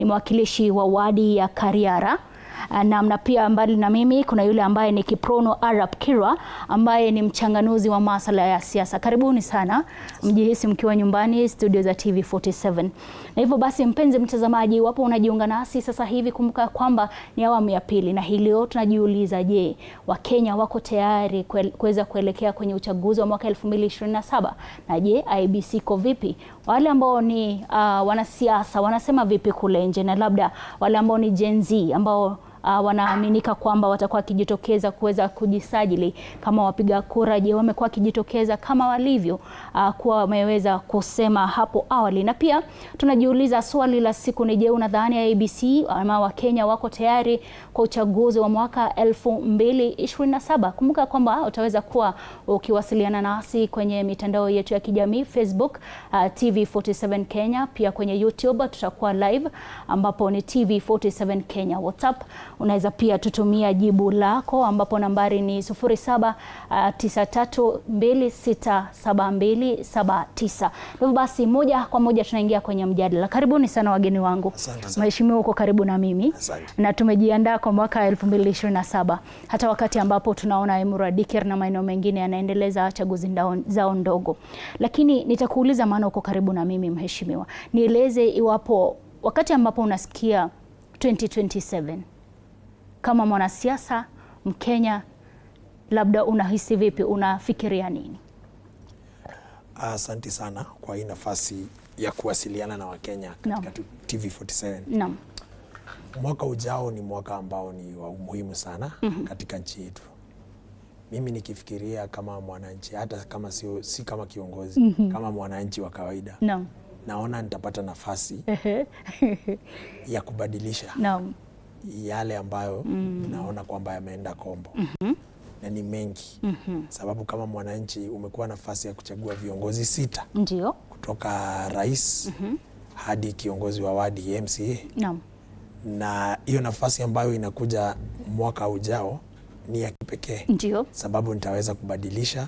ni mwakilishi wa wadi ya Kariara. Na pia mbali na mimi kuna yule ambaye ni Kiprono Arap Kirwa ambaye ni mchanganuzi wa masuala ya siasa. Karibuni sana, mjihisi mkiwa nyumbani studio za TV47. Na hivyo basi, mpenzi mtazamaji, wapo unajiunga nasi sasa hivi, kumbuka kwamba ni awamu ya pili, na hii leo tunajiuliza, je, Wakenya wako tayari kuweza kuelekea kwenye uchaguzi wa mwaka 2027? Na je, IEBC iko vipi? Wale ambao ni wanasiasa wanasema vipi kule nje, na labda wale ambao ni Gen Z ambao wanaaminika kwamba watakuwa wakijitokeza kuweza kujisajili kama wapiga kura, je, wamekuwa wakijitokeza kama walivyo kuwa wameweza kusema hapo awali? Na pia tunajiuliza swali la siku ni, je, unadhani IEBC ama Wakenya wako tayari kwa uchaguzi wa mwaka 2027? Kumbuka kwamba utaweza kuwa ukiwasiliana nasi kwenye mitandao yetu ya kijamii, Facebook TV47 Kenya, pia kwenye YouTube tutakuwa live ambapo ni TV47 Kenya. WhatsApp unaweza pia tutumia jibu lako ambapo nambari ni 0793267279. Hivyo basi, moja kwa moja tunaingia kwenye mjadala. Karibuni sana wageni wangu. Mheshimiwa, uko karibu na mimi. Na tumejiandaa kwa mwaka 2027 hata wakati ambapo tunaona Emurua Dikir na maeneo mengine yanaendeleza chaguzi zao ndogo. Lakini nitakuuliza, maana uko karibu na mimi mheshimiwa, nieleze iwapo wakati ambapo unasikia 2027 kama mwanasiasa Mkenya, labda unahisi vipi, unafikiria nini? Asante sana kwa hii nafasi ya kuwasiliana na Wakenya katika TV47. Naam. Mwaka ujao ni mwaka ambao ni wa umuhimu sana katika nchi yetu. Mimi nikifikiria kama mwananchi, hata kama si kama kiongozi, kama mwananchi wa kawaida. Naam. Naona nitapata nafasi ya kubadilisha yale ambayo naona kwamba yameenda kombo. Na ni mengi. Sababu kama mwananchi umekuwa nafasi ya kuchagua viongozi 6. Ndio. Kutoka rais hadi kiongozi wa wadi MCA. Naam. Na hiyo nafasi ambayo inakuja mwaka ujao ni ya kipekee. Ndio. Sababu nitaweza kubadilisha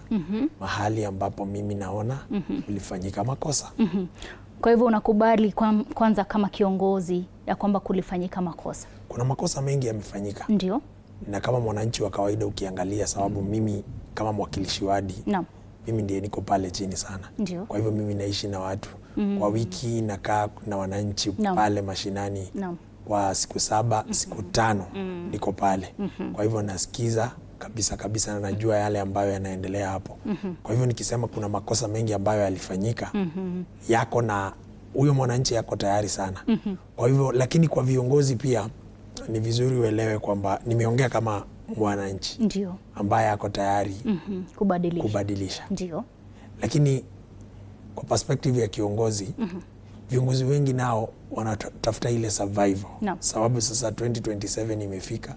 mahali ambapo mimi naona ulifanyika makosa. Kwa hivyo unakubali kwanza kama kiongozi ya kwamba kulifanyika makosa? Kuna makosa mengi yamefanyika. Ndio. Na kama mwananchi wa kawaida ukiangalia, sababu mimi kama mwakilishi wadi, mimi ndiye niko pale chini sana. Ndio. Kwa hivyo mimi naishi na watu. Kwa wiki nakaa na wananchi pale mashinani. Kwa siku 7, siku 5 niko pale. Kwa hivyo nasikiza kabisa na najua yale ambayo yanaendelea hapo. Kwa hivyo nikisema kuna makosa mengi ambayo yalifanyika, yako na huyo mwananchi yako tayari sana. Kwa hivyo, lakini kwa viongozi pia ni vizuri uelewe kwamba nimeongea kama mwananchi. Ndio. Ambaye yako tayari kubadilisha. Ndio. Lakini kwa perspective ya kiongozi, viongozi wengi nao wanatafuta ile survival. Sababu sasa 2027 imefika.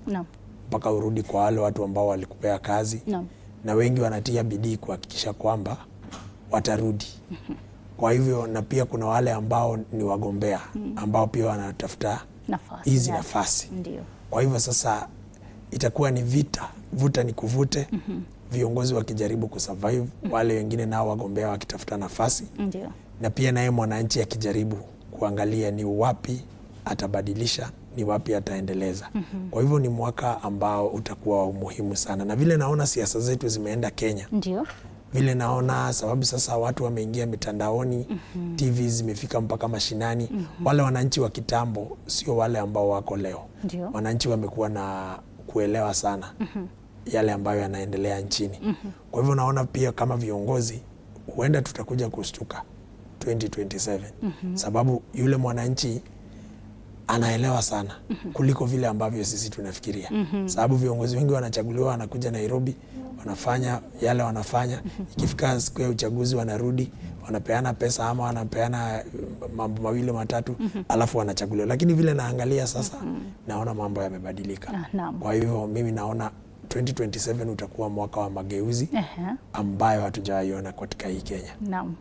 Mpaka urudi kwa wale watu ambao walikupea kazi. Na wengi wanatia bidii kuhakikisha kwamba watarudi. Kwa hivyo, na pia kuna wale ambao ni wagombea ambao pia wanatafuta hizi nafasi. Ndio. Kwa hivyo sasa itakuwa ni vuta ni kuvute. Viongozi wakijaribu kusurvive, wale wengine nao wagombea wakitafuta nafasi. Ndio. Na pia naye mwananchi akijaribu kuangalia ni wapi atabadilisha, ni wapi ataendeleza. Kwa hivyo ni mwaka ambao utakuwa muhimu sana. Na vile naona siasa zetu zimeenda Kenya. Ndio. Vile naona, sababu sasa watu wameingia mitandaoni, TV zimefika mpaka mashinani. Wale wananchi wa kitambo sio wale ambao wako leo. Ndio. Wananchi wamekuwa na kuelewa sana yale ambayo yanaendelea nchini. Kwa hivyo naona pia kama viongozi huenda tutakuja kushtuka 2027. Sababu yule mwananchi anaelewa sana kuliko vile ambavyo sisi tunafikiria. Sababu viongozi wengi wanachaguliwa, wanakuja Nairobi, wanafanya yale wanafanya. Ikifika siku ya uchaguzi wanarudi, wanapeana pesa ama wanapeana mambo mawili matatu, alafu wanachaguliwa. Lakini vile naangalia sasa, naona mambo yamebadilika. Kwa hivyo mimi naona 2027 utakuwa mwaka wa mageuzi ambayo hatujaiona katika hii Kenya. Naam.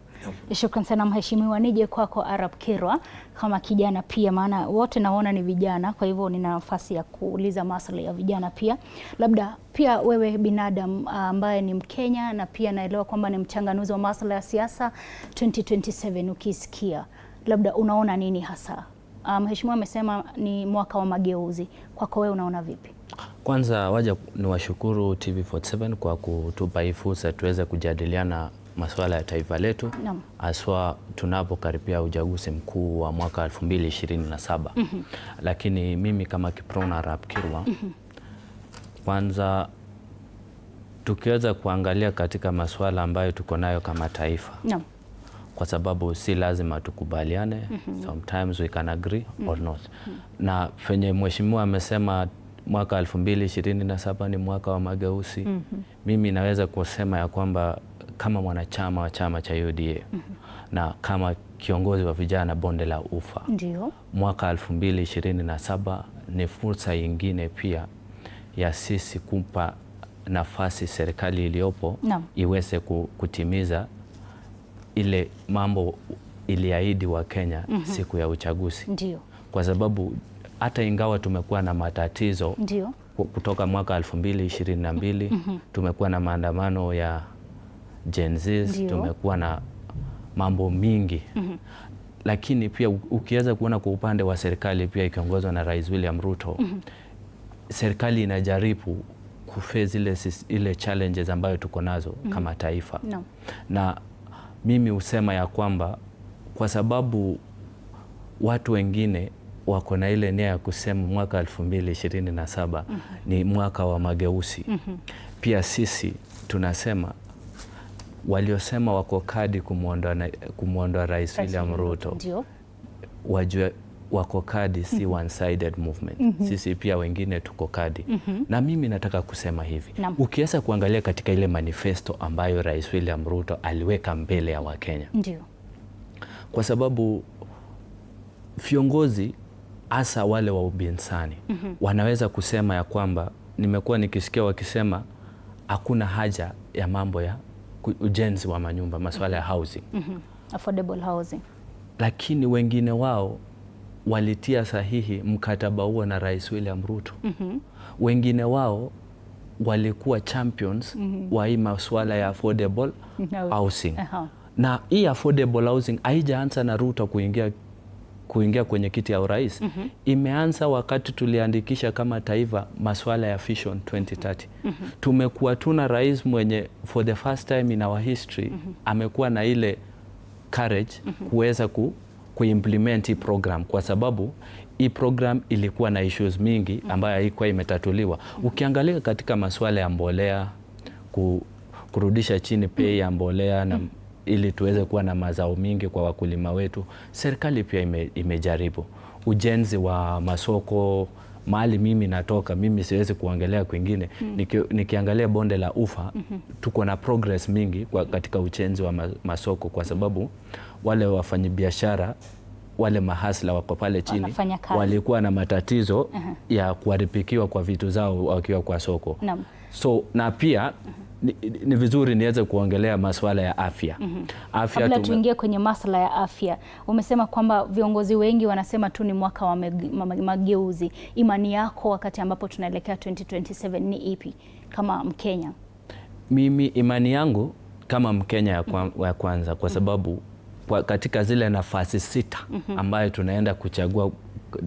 Shukrani sana mheshimiwa. Nije kwako Arap Kirwa kama kijana pia, maana wote naona ni vijana, kwa hivyo nina nafasi ya kuuliza masuala ya vijana pia. Labda pia wewe binadamu ambaye ni Mkenya na pia naelewa kwamba ni mchanganuzi wa masuala ya siasa, 2027 ukisikia, labda unaona nini hasa Mheshimiwa amesema ni mwaka wa mageuzi. Kwako wewe unaona vipi? Kwanza waja niwashukuru TV47 kwa kutupa hii fursa tuweze kujadiliana masuala ya taifa letu, haswa tunapokaribia uchaguzi mkuu wa mwaka 2027. Lakini mimi kama Kiprono Arap Kirwa, kwanza tukiweza kuangalia katika masuala ambayo tuko nayo kama taifa, kwa sababu si lazima tukubaliane, sometimes we can agree or not. Na fenye mheshimiwa amesema mwaka 2027 ni mwaka wa mageuzi, mimi naweza kusema ya kwamba kama mwanachama wa chama cha UDA na kama kiongozi wa vijana bonde la Ufa, mwaka 2027 ni fursa nyingine pia ya sisi kumpa nafasi serikali iliyopo iweze kutimiza ile mambo iliahidi wa Kenya siku ya uchaguzi. Kwa sababu hata ingawa tumekuwa na matatizo kutoka mwaka 2022, tumekuwa na maandamano ya Gen Z, tumekuwa na mambo mingi, lakini pia ukiweza kuona kwa upande wa serikali pia ikiongozwa na Rais William Ruto, serikali inajaribu kuface ile challenges ambayo tuko nazo kama taifa. Na mimi husema ya kwamba kwa sababu watu wengine wako na ile nia ya kusema mwaka 2027 ni mwaka wa mageuzi, pia sisi tunasema waliosema wako kadi kumwondoa Rais William Ruto wajue wako kadi, si one-sided movement. Sisi pia wengine tuko kadi. Na mimi nataka kusema hivi, ukiweza kuangalia katika ile manifesto ambayo Rais William Ruto aliweka mbele ya Wakenya, kwa sababu viongozi hasa wale wa upinzani wanaweza kusema ya kwamba, nimekuwa nikisikia wakisema hakuna haja ya mambo ya ujenzi wa manyumba, masuala ya housing, affordable housing, lakini wengine wao walitia sahihi mkataba huo na Rais William Ruto. Wengine wao walikuwa champions wa hii masuala ya affordable housing. Na hii affordable housing haijaanza na Ruto kuingia kwenye kiti ya urais. Imeanza wakati tuliandikisha kama taifa masuala ya Vision 2030. Tumekuwa tuna rais mwenye for the first time in our history amekuwa na ile courage kuweza kuimplement hii program, kwa sababu hii program ilikuwa na issues mingi ambayo haikuwa imetatuliwa. Ukiangalia katika masuala ya mbolea, kurudisha chini bei ya mbolea na ili tuweze kuwa na mazao mingi kwa wakulima wetu, serikali pia imejaribu. Ujenzi wa masoko, mahali mimi natoka, mimi siwezi kuangalia kwingine, nikiangalia bonde la Ufa, tuko na progress mingi katika ujenzi wa masoko, kwa sababu wale wafanyabiashara, wale mahasla wako pale chini walikuwa na matatizo ya kuharibikiwa kwa vitu zao wakiwa kwa soko. So na pia ni vizuri niweze kuongelea masuala ya afya. Kabla tuingie kwenye masuala ya afya, umesema kwamba viongozi wengi wanasema tu ni mwaka wa mageuzi. Imani yako wakati ambapo tunaelekea 2027 ni ipi kama Mkenya? Mimi imani yangu kama Mkenya ya kwanza, kwa sababu katika zile nafasi 6 ambayo tunaenda kuchagua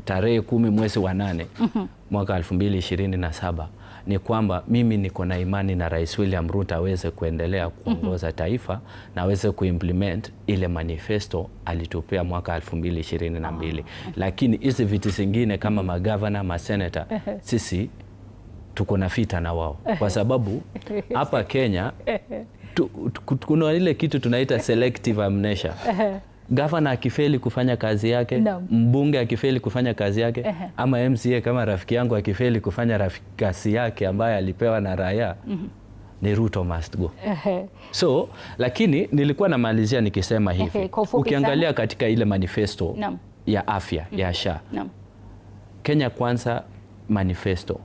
tarehe 10 mwezi wa 8 mwaka 2027, ni kwamba mimi niko na imani na Rais William Ruto aweze kuendelea kuongoza taifa na aweze kuimplement ile manifesto alitupea mwaka 2022. Lakini hizi vitu zingine kama magavana, maseneta, sisi tuko na vita na wao, kwa sababu hapa Kenya kuna ile kitu tunaita selective amnesia. Gavana akifeli kufanya kazi yake, mbunge akifeli kufanya kazi yake, ama MCA kama rafiki yangu akifeli kufanya kazi yake ambaye alipewa na raia, ni Ruto must go. So, lakini nilikuwa namalizia nikisema hivi, ukiangalia katika ile manifesto ya afya ya SHA, Kenya Kwanza manifesto,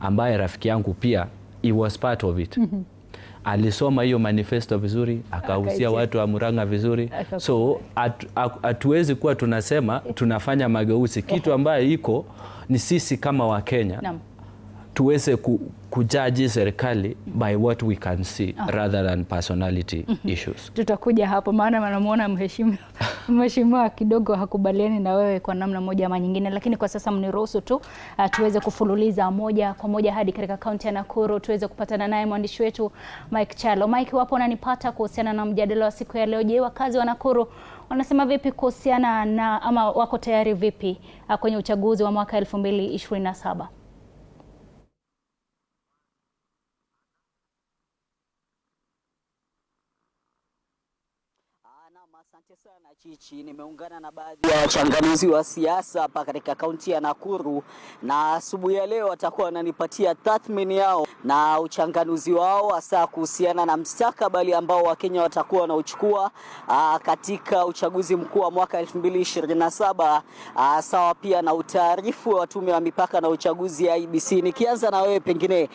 ambaye rafiki yangu pia he was part of it. Alisoma hiyo manifesto vizuri, akahusia watu wa Murang'a vizuri. So hatuwezi kuwa tunasema tunafanya mageuzi, kitu ambayo iko ni sisi kama Wakenya tuweze kujaji serikali by what we can see rather than personality issues. Tutakuja hapo, maana namuona mheshimiwa kidogo hakubaliani na wewe kwa namna moja ama nyingine, lakini kwa sasa mniruhusu tu tuweze kufululiza moja kwa moja hadi katika kaunti ya Nakuru tuweze kupatana naye mwandishi wetu Mike Chalo. Mike, wapo unanipata kuhusiana na mjadala wa siku ya leo? Je, wakazi wa Nakuru wanasema vipi kuhusiana na, ama wako tayari vipi kwenye uchaguzi wa mwaka 2027? Asante sana Chichi, nimeungana na baadhi ya wachanganuzi wa siasa hapa katika kaunti ya Nakuru, na asubuhi ya leo watakuwa wananipatia tathmini yao na uchanganuzi wao hasa kuhusiana na mstakabali ambao Wakenya watakuwa wanauchukua katika uchaguzi mkuu wa mwaka 2027, sawa pia na utaarifu wa tume ya mipaka na uchaguzi ya IEBC. Nikianza na wewe pengine,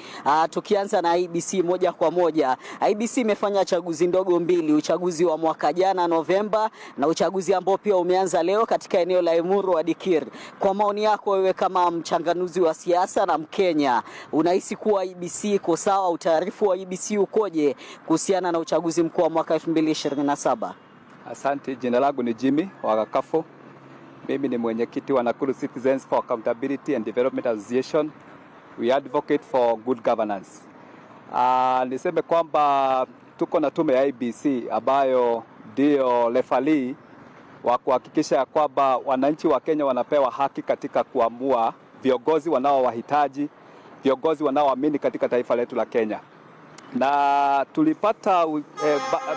tukianza na IEBC moja kwa moja. IEBC imefanya chaguzi ndogo mbili, uchaguzi wa mwaka jana Novemba na uchaguzi ambao pia umeanza leo katika eneo la Emuru wa Dikir. Kwa maoni yako wewe kama mchanganuzi wa siasa na Mkenya, unahisi kuwa IEBC iko sawa? Utaarifu wa IEBC ukoje kuhusiana na uchaguzi mkuu wa mwaka 2027? Asante, jina langu ni Jimmy Wagakafo. Mimi ni mwenyekiti wa Nakuru Citizens for Accountability and Development Association. We advocate for good governance. Niseme kwamba tuko na tume ya IEBC ambayo ndio lefali wa kuhakikisha kwamba wananchi wa Kenya wanapewa haki katika kuamua viongozi wanaowahitaji, viongozi wanaoamini katika taifa letu la Kenya. Na tulipata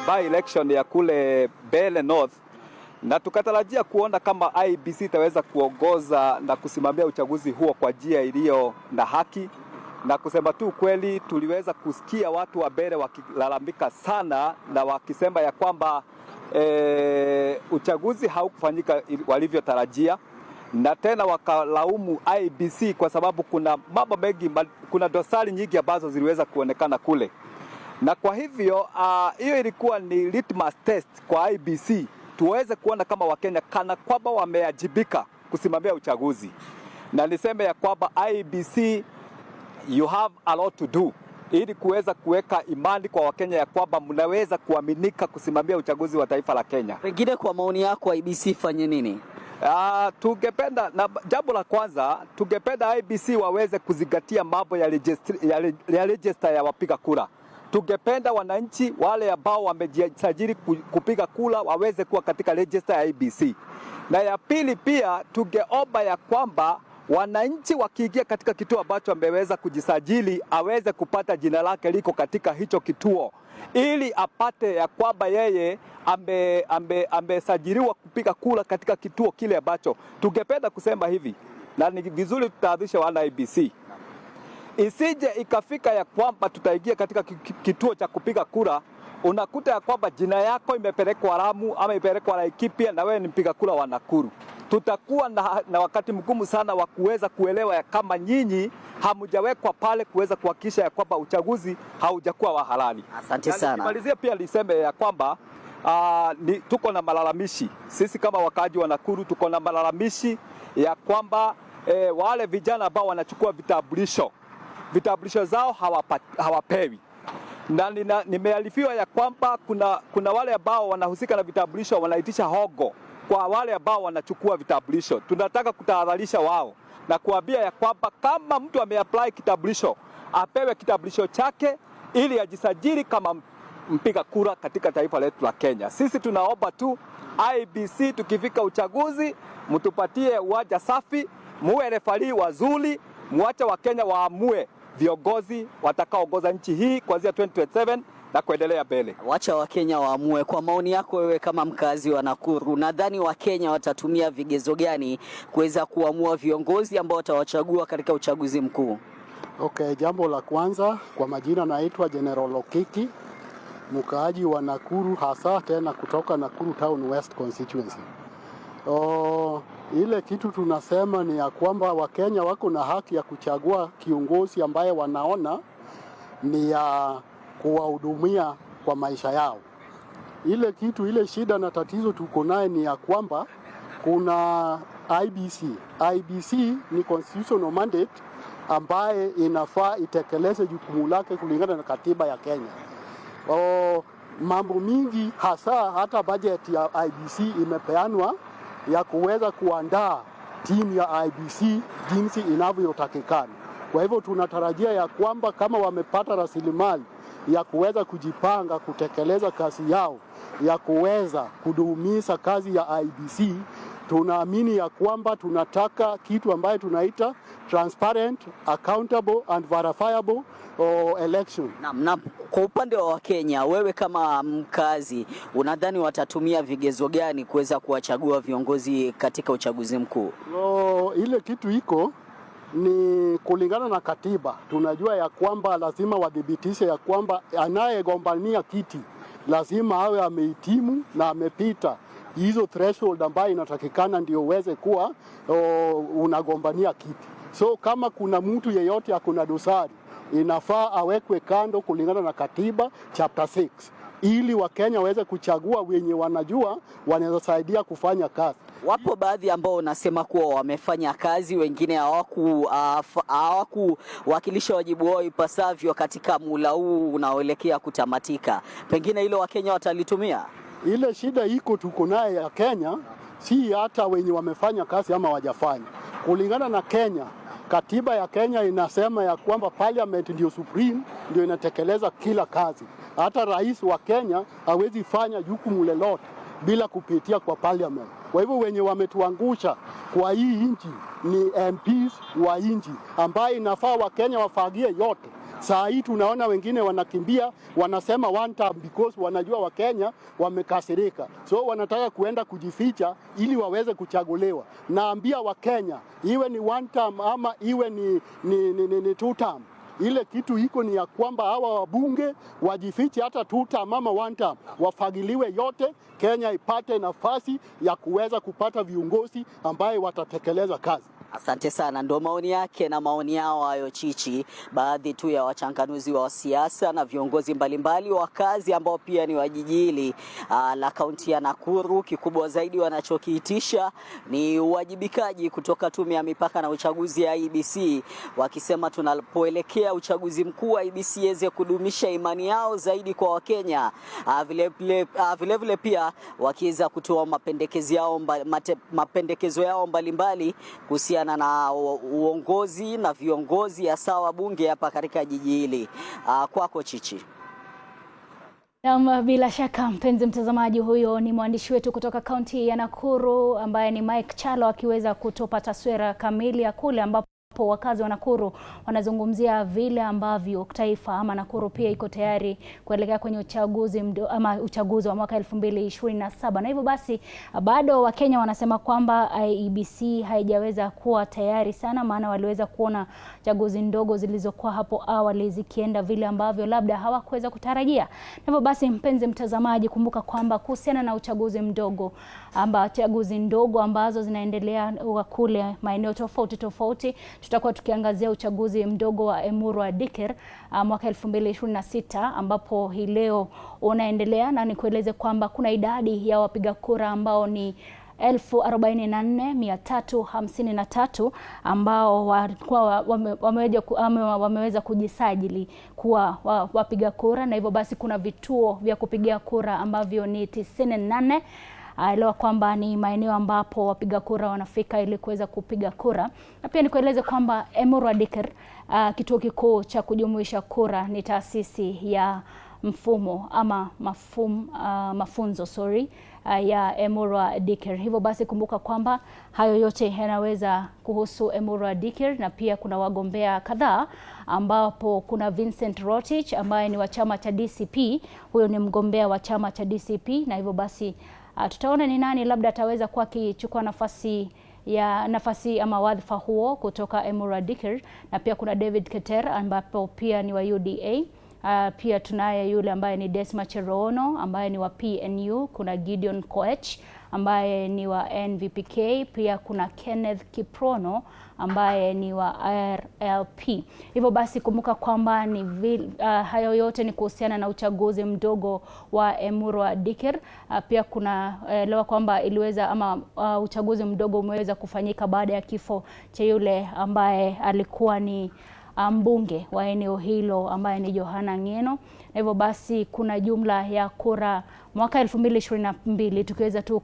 by election ya kule Bele North, na tukatarajia kuona kama IEBC itaweza kuongoza na kusimamia uchaguzi huo kwa njia iliyo na haki. Na kusema tu kweli, tuliweza kusikia watu wa Bele wakilalamika sana na wakisema ya kwamba uchaguzi haukufanyika walivyotarajia, na tena wakalaumu IEBC kwa sababu kuna mambo mengi, kuna dosari nyingi ambazo ziliweza kuonekana kule. Na kwa hivyo hiyo ilikuwa ni litmus test kwa IEBC, tuweze kuona kama Wakenya kana kwamba wameajibika kusimamia uchaguzi. Na niseme ya kwamba IEBC, you have a lot to do ili kuweza kuweka imani kwa Wakenya ya kwamba mnaweza kuaminika kusimamia uchaguzi wa taifa la Kenya. Pengine kwa maoni yako IEBC fanye nini? Tungependa, na jambo la kwanza, tungependa IEBC waweze kuzingatia mambo ya register ya wapiga kura. Tungependa wananchi wale ambao wamejisajili kupiga kura waweze kuwa katika register ya IEBC. Na ya pili pia tungeomba ya kwamba wananchi wakiingia katika kituo ambacho ameweza kujisajili aweze kupata jina lake liko katika hicho kituo, ili apate ya kwamba yeye amesajiliwa kupiga kura katika kituo kile ambacho. Tungependa kusema hivi, na ni vizuri tutahadharisha wana IEBC, isije ikafika ya kwamba tutaingia katika kituo cha kupiga kura unakuta ya kwamba jina yako imepelekwa Lamu ama imepelekwa Laikipia na wewe ni mpiga kura wa Nakuru. Tutakuwa na wakati mgumu sana wa kuweza kuelewa ya kama nyinyi hamujawekwa pale kuweza kuhakikisha ya kwamba uchaguzi haujakuwa wa halali. Asante sana. Nimalizia pia niseme ya kwamba tuko na malalamishi. Sisi kama wakaaji wa Nakuru tuko na malalamishi ya kwamba wale vijana ambao wanachukua vitambulisho zao hawapewi. Na nimearifiwa ya kwamba kuna wale ambao wanahusika na vitambulisho wanaitisha hongo kwa wale ambao wanachukua vitambulisho. Tunataka kutahadharisha wao na kuambia ya kwamba kama mtu ameapply kitambulisho, apewe kitambulisho chake ili ajisajili kama mpiga kura katika taifa letu la Kenya. Sisi tunaomba tu IEBC, tukifika uchaguzi mtupatie uwanja safi, muwe refari wazuri, muache Wakenya waamue viongozi watakaoongoza nchi hii kuanzia 2027 na kuendelea mbele. Wacha Wakenya waamue. Kwa maoni yako wewe kama mkazi wa Nakuru, nadhani Wakenya watatumia vigezo gani kuweza kuamua viongozi ambao watawachagua katika uchaguzi mkuu? Okay, jambo la kwanza, kwa majina naitwa General Okiki, mkaaji wa Nakuru, hasa tena kutoka Nakuru Town West constituency. Ile kitu tunasema ni ya kwamba Wakenya wako na haki ya kuchagua kiongozi ambaye wanaona ni ya kuwahudumia kwa maisha yao. Ile shida na tatizo tuko naye ni ya kwamba kuna IEBC ni constitutional mandate ambaye inafaa itekeleze jukumu lake kulingana na katiba ya Kenya. Mambo mingi hasa hata budget ya IEBC imepeanwa ya kuweza kuandaa timu ya IEBC jinsi inavyotakikana. Kwa hivyo tunatarajia ya kwamba kama wamepata rasilimali ya kuweza kujipanga kutekeleza kazi yao ya kuweza kudumisha kazi ya IEBC, tunaamini ya kwamba tunataka kitu ambayo tunaita transparent, accountable and verifiable election. Na kwa upande wa Kenya, wewe kama mkazi, unadhani watatumia vigezo gani kuweza kuwachagua viongozi katika uchaguzi mkuu? Ile kitu iko ni kulingana na katiba. Tunajua ya kwamba lazima wadhibitishe ya kwamba anayegombania kiti lazima awe amehitimu na amepita hizo threshold ambayo inatakikana ndio uweze kuwa unagombania kiti. So kama kuna mtu yeyote akuna dosari, inafaa awekwe kando kulingana na katiba chapter 6 ili Wakenya waweze kuchagua wenye wanajua wanaweza saidia kufanya kazi. Wapo baadhi ambao wanasema kuwa wamefanya kazi, wengine hawakuwakilisha wajibu wao ipasavyo katika muhula huu unaoelekea kutamatika. Pengine hilo Wakenya watalitumia? Ile shida iko tuko naye ya Kenya, si hata wenye wamefanya kazi ama wajafanya. Kulingana na Kenya, katiba ya Kenya inasema ya kwamba parliament ndio supreme, ndio inatekeleza kila kazi. Hata rais wa Kenya hawezi fanya jukumu lolote bila kupitia kwa parliament. Kwa hivyo wenye wametuangusha kwa hii nchi ni MPs wa nchi ambaye inafaa Wakenya wafagie yote. Saa hii tunaona wengine wanakimbia, wanasema one term because wanajua Wakenya wamekasirika. So wanataka kuenda kujificha ili waweze kuchaguliwa. Naambia Wakenya, iwe ni one term ama iwe ni two term, ile kitu iko ni ya kwamba hawa wabunge wajifiche hata two term ama one term, wafagiliwe yote, Kenya ipate nafasi ya kuweza kupata viongozi ambaye watatekeleza kazi. Asante sana. Ndio maoni yake na maoni yao hayo Chichi, baadhi tu ya wachanganuzi wa siasa na viongozi mbalimbali wa kazi ambao pia ni wa jiji hili la kaunti ya Nakuru. Kikubwa zaidi wanachokiitisha ni uwajibikaji kutoka Tume ya Mipaka na Uchaguzi ya IEBC, wakisema tunapoelekea uchaguzi mkuu IEBC iweze kudumisha imani yao zaidi kwa Wakenya. Vile pia wakiweza kutoa mapendekezo yao mbalimbali kuhusiana na uongozi na viongozi hasa wabunge hapa katika jiji hili. Kwako Chichi. Bila shaka mpenzi mtazamaji, huyo ni mwandishi wetu kutoka kaunti ya Nakuru ambaye ni Mike Chalo akiweza kutupa taswira kamili ya kule ambapo wakazi wa Nakuru wanazungumzia vile ambavyo taifa ama Nakuru pia iko tayari kuelekea kwenye uchaguzi wa mwaka 2027. Na hivyo basi bado Wakenya wanasema kwamba IEBC haijaweza kuwa tayari sana, maana waliweza kuona chaguzi ndogo zilizokuwa hapo awali zikienda vile ambavyo labda hawakuweza kutarajia. Na hivyo basi mpenzi mtazamaji, kumbuka kwamba kuhusiana na uchaguzi chaguzi ndogo ambazo zinaendelea kule maeneo tofauti, tutakuwa tukiangazia uchaguzi mdogo wa Emuru wa Dikir mwaka 2026 ambapo hii leo unaendelea, na nikueleze kwamba kuna idadi ya wapiga kura ambao ni 44,353 ambao wameweza kujisajili kuwa wapiga kura, na hivyo basi kuna vituo vya kupigia kura ambavyo ni 98. Elewa kwamba ni maeneo ambapo wapiga kura wanafika ili kuweza kupiga kura. Na pia nikueleze kwamba Emuru wa Dikir, kituo kikuu cha kujumuisha kura, ni taasisi ya mfumo ama mafunzo ya Emuru wa Dikir. Hivyo basi kumbuka kwamba hayo yote yanaweza kuhusu Emuru wa Dikir, na pia kuna wagombea kadhaa ambapo kuna Vincent Rotich ambaye ni wa chama cha DCP. Huyo ni mgombea wa chama cha DCP, na hivyo basi tutaona ni nani labda ataweza kuwa akichukua nafasi ama wadhifa huo kutoka Emuru wa Dikir. Na pia kuna David Keter ambapo pia ni wa UDA. Pia tunaye yule ambaye ni Desma Cherono ambaye ni wa PNU, kuna Gideon Koech ambaye ni wa NVPK, pia kuna Kenneth Kiprono ambaye ni wa RLP. Hivyo basi kumbuka kwamba ni hayo yote ni kuhusiana na uchaguzi mdogo wa Emurua Dikir. Pia kuna elewa kwamba uchaguzi mdogo umeweza kufanyika baada ya kifo cha yule ambaye alikuwa ni mbunge wa eneo hilo ambaye ni Johana Ng'eno. Na hivyo basi kuna jumla ya kura mwaka 2022 tukiweza tu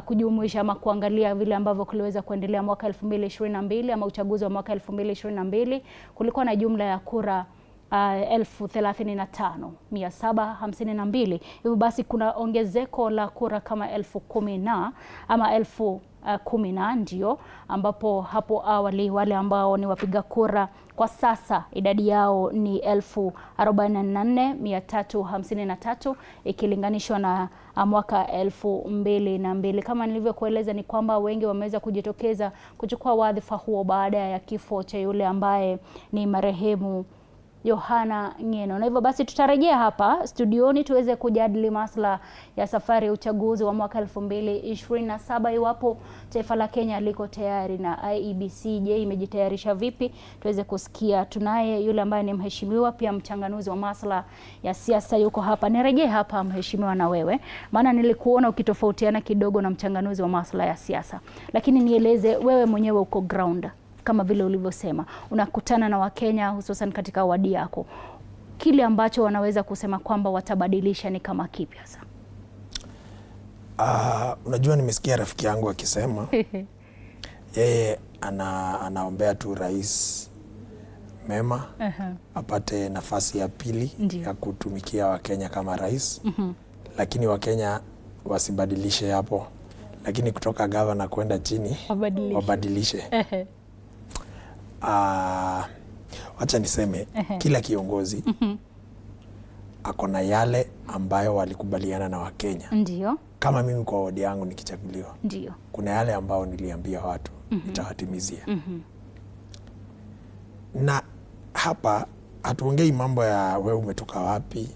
kujumuisha ama kuangalia vile ambavyo kuliweza kuendelea mwaka 2022 ama uchaguzi wa mwaka 2022, kulikuwa na jumla ya kura 35,752. Hivyo basi kuna ongezeko la kura kama 10,010 ama 10,010 ndio, ambapo hapo awali wale ambao ni wapiga kura kwa sasa idadi yao ni 44,353 ikilinganishwa na mwaka 2002. Kama nilivyokueleza ni kwamba wengi wameweza kujitokeza kuchukua wadhifa huo baada ya kifo cha yule ambaye ni marehemu Johana Ng'eno. Na hivyo basi tutarejea hapa studioni tuweze kujadili masuala ya safari ya uchaguzi wa mwaka 2027, iwapo taifa la Kenya liko tayari na IEBC je, imejitayarisha vipi? Tuweze kusikia. Tunaye yule ambaye ni mheshimiwa pia mchanganuzi wa masuala ya siasa yuko hapa. Nirejee hapa mheshimiwa na wewe, maana nilikuona ukitofautiana kidogo na mchanganuzi wa masuala ya siasa. Lakini nieleze wewe mwenyewe uko ground, kama vile ulivyosema, unakutana na Wakenya hususan katika wadi yako. Kile ambacho wanaweza kusema kwamba watabadilisha ni kama kipi hasa? Unajua, nimesikia rafiki yangu akisema yeye anaombea tu rais mema apate nafasi ya pili ya kutumikia Wakenya kama rais. Lakini Wakenya wasibadilishe hapo, lakini kutoka gavana kwenda chini wabadilishe. Wacha niseme kila kiongozi ako na yale ambayo walikubaliana na Wakenya. Ndio. Kama mimi kwa wadi yangu nikichaguliwa, ndio, kuna yale ambao niliambia watu nitawatimizia. Na hapa hatuongei mambo ya wewe umetoka wapi,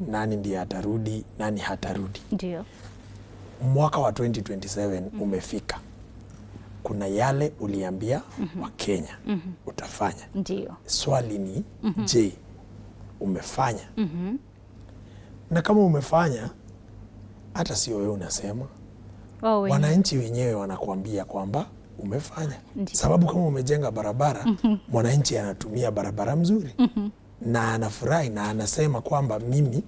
nani ndiye atarudi, nani hatarudi. Ndio. Mwaka wa 2027 umefika. Kuna yale uliambia Wakenya utafanya. Ndio. Swali ni je, umefanya? Na kama umefanya, hata sio wewe unasema, wananchi wenyewe wanakuambia kwamba umefanya. Sababu kama umejenga barabara, mwananchi anatumia barabara mzuri na anafurahi na anasema kwamba mimi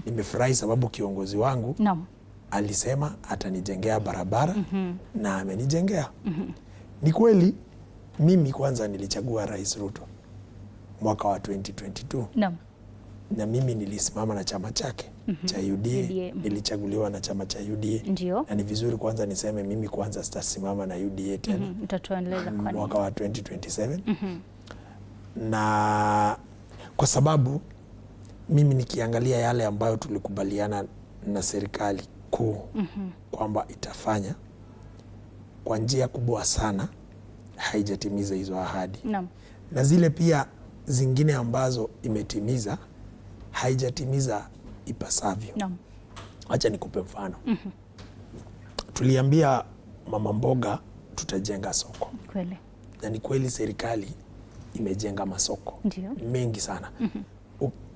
nimefurahi sababu kiongozi wangu alisema atanijengea barabara na amenijengea. Ni kweli mimi kwanza nilichagua Rais Ruto mwaka wa 2022. Na mimi nilisimama na chama chake cha UDA. Nilichaguliwa na chama cha UDA. Ndio. Na ni vizuri kwanza niseme mimi kwanza sitasimama na UDA tena. Utatueleza kwa nini? Mwaka wa 2027. Na kwa sababu mimi nikiangalia yale ambayo tulikubaliana na serikali kuu kwamba itafanya, kwa njia kubwa sana haijatimiza hizo ahadi. Na zile pia zingine ambazo imetimiza haijatimiza ipasavyo. Acha nikupe mfano. Tuliambia mama mboga tutajenga soko. Kweli. Na ni kweli serikali imejenga masoko mengi sana.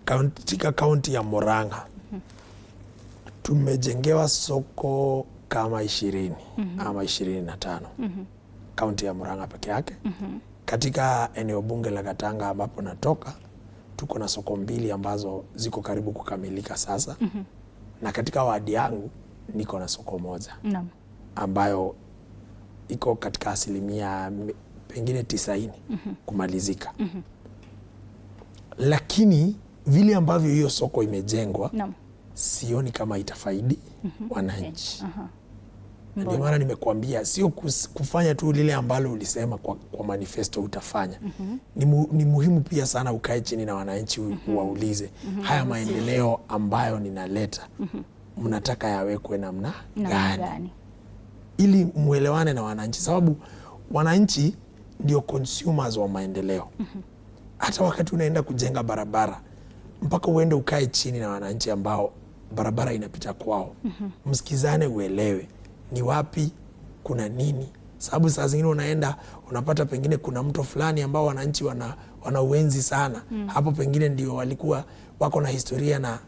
Katika kaunti ya Murang'a tumejengewa soko kama 20 ama 25. Kaunti ya Murang'a peke yake. Katika eneo bunge la Gatanga ambapo natoka, tuko na soko 2 ambazo ziko karibu kukamilika sasa. Na katika wadi yangu niko na soko 1 ambayo iko katika asilimia pengine 90 kumalizika. Lakini vile ambavyo hiyo soko imejengwa, sioni kama itafaidi wananchi. Ndio maana nimekuambia sio kufanya tu lile ambalo ulisema kwa manifesto utafanya. Ni muhimu pia sana ukae chini na wananchi uwaulize, haya maendeleo ambayo ninaleta mnataka yawekwe namna gani? Ili muelewane na wananchi, sababu wananchi ndio consumers wa maendeleo. Hata wakati unaenda kujenga barabara, mpaka uende ukae chini na wananchi ambao barabara inapita kwao. Msikizane, uelewe ni wapi kuna nini, sababu saa zingine unaenda unapata pengine kuna mto fulani ambao wananchi wana uenzi sana. Hapo pengine ndio walikuwa wako na historia na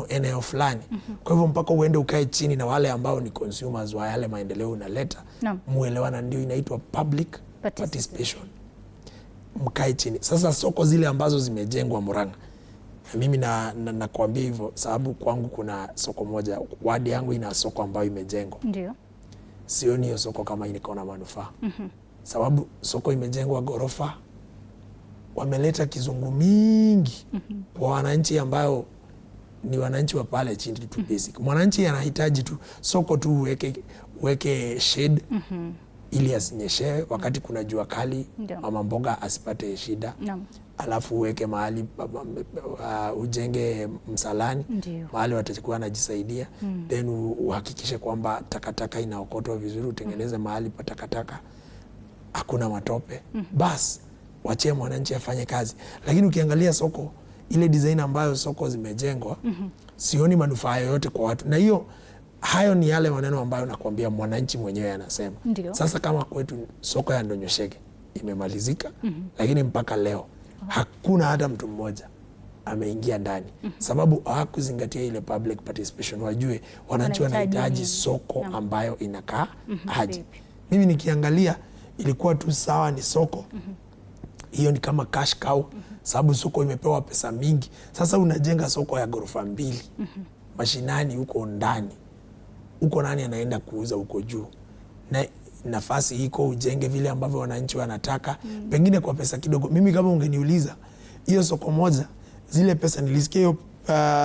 eneo fulani. Kwa hivyo mpaka uende ukae chini na wale ambao ni consumers wa yale maendeleo unaleta, muelewana, ndio inaitwa public participation. Mkae chini. Sasa soko zile ambazo zimejengwa Murang'a, mimi nakwambia hivyo sababu kwangu kuna soko moja, wadi yangu ina soko ambayo imejengwa. Ndio. Sioni hiyo soko kama iko na manufaa. Sababu soko imejengwa ghorofa, wameleta kizungu mingi kwa wananchi ambao ni wananchi wa pale chini tu basic. Mwananchi anahitaji tu soko tu uweke shade ili asinyeshewe wakati kuna jua kali, mama mboga asipate shida. Alafu uweke mahali ujenge msalani mahali watakuwa wanajisaidia. Then uhakikishe kwamba takataka inaokotwa vizuri, utengeneze mahali pa takataka hakuna matope. Bas wachie mwananchi afanye kazi. Lakini ukiangalia soko ile design ambayo soko zimejengwa, sioni manufaa yoyote kwa watu. Na hayo ni yale maneno ambayo nakwambia mwananchi mwenyewe anasema. Sasa kama kwetu soko ya Ndonyoshege imemalizika, lakini mpaka leo hakuna hata mtu mmoja ameingia ndani, sababu hawakuzingatia ile public participation. Wajue wananchi wanahitaji soko ambayo inakaa aje. Mimi nikiangalia ilikuwa tu sawa ni soko. Hiyo ni kama cash cow, sababu soko imepewa pesa mingi. Sasa unajenga soko ya ghorofa 2 mashinani huko ndani, huko nani anaenda kuuza huko juu? Na nafasi iko ujenge vile ambavyo wananchi wanataka, pengine kwa pesa kidogo. Mimi kama ungeniuliza hiyo soko moja, zile pesa nilisikia hiyo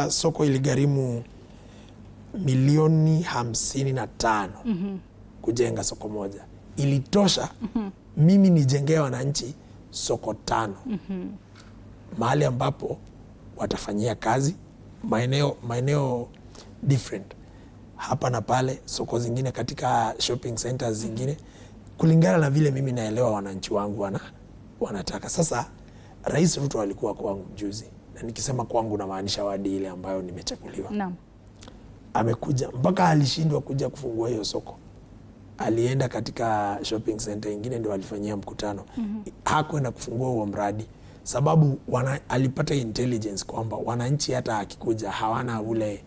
soko iligharimu milioni 55 kujenga soko moja. Ilitosha mimi nijengee wananchi soko 5 mahali ambapo watafanyia kazi, maeneo different hapa na pale, soko zingine katika shopping centers zingine, kulingana na vile mimi naelewa wananchi wangu wanataka. Sasa Rais Ruto alikuwa kwangu juzi, na nikisema kwangu namaanisha wadi ile ambayo nimechaguliwa. Amekuja mpaka alishindwa kuja kufungua hiyo soko. Alienda katika shopping center ingine ndio alifanyia mkutano. Hakwenda kufungua huo mradi sababu alipata intelligence kwamba wananchi hata akikuja hawana ule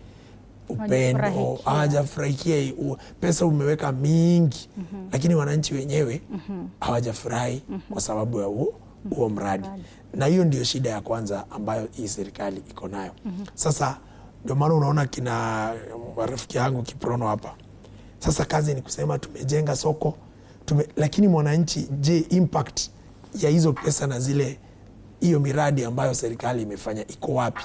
upendo, hawajafurahikia pesa umeweka mingi, lakini wananchi wenyewe hawajafurahi kwa sababu ya huo mradi. Na hiyo ndio shida ya kwanza ambayo hii serikali iko nayo. Sasa ndio maana unaona kina rafiki yangu Kiprono hapa. Sasa kazi ni kusema tumejenga soko, lakini mwananchi, je, impact ya hizo pesa na hiyo miradi ambayo serikali imefanya iko wapi?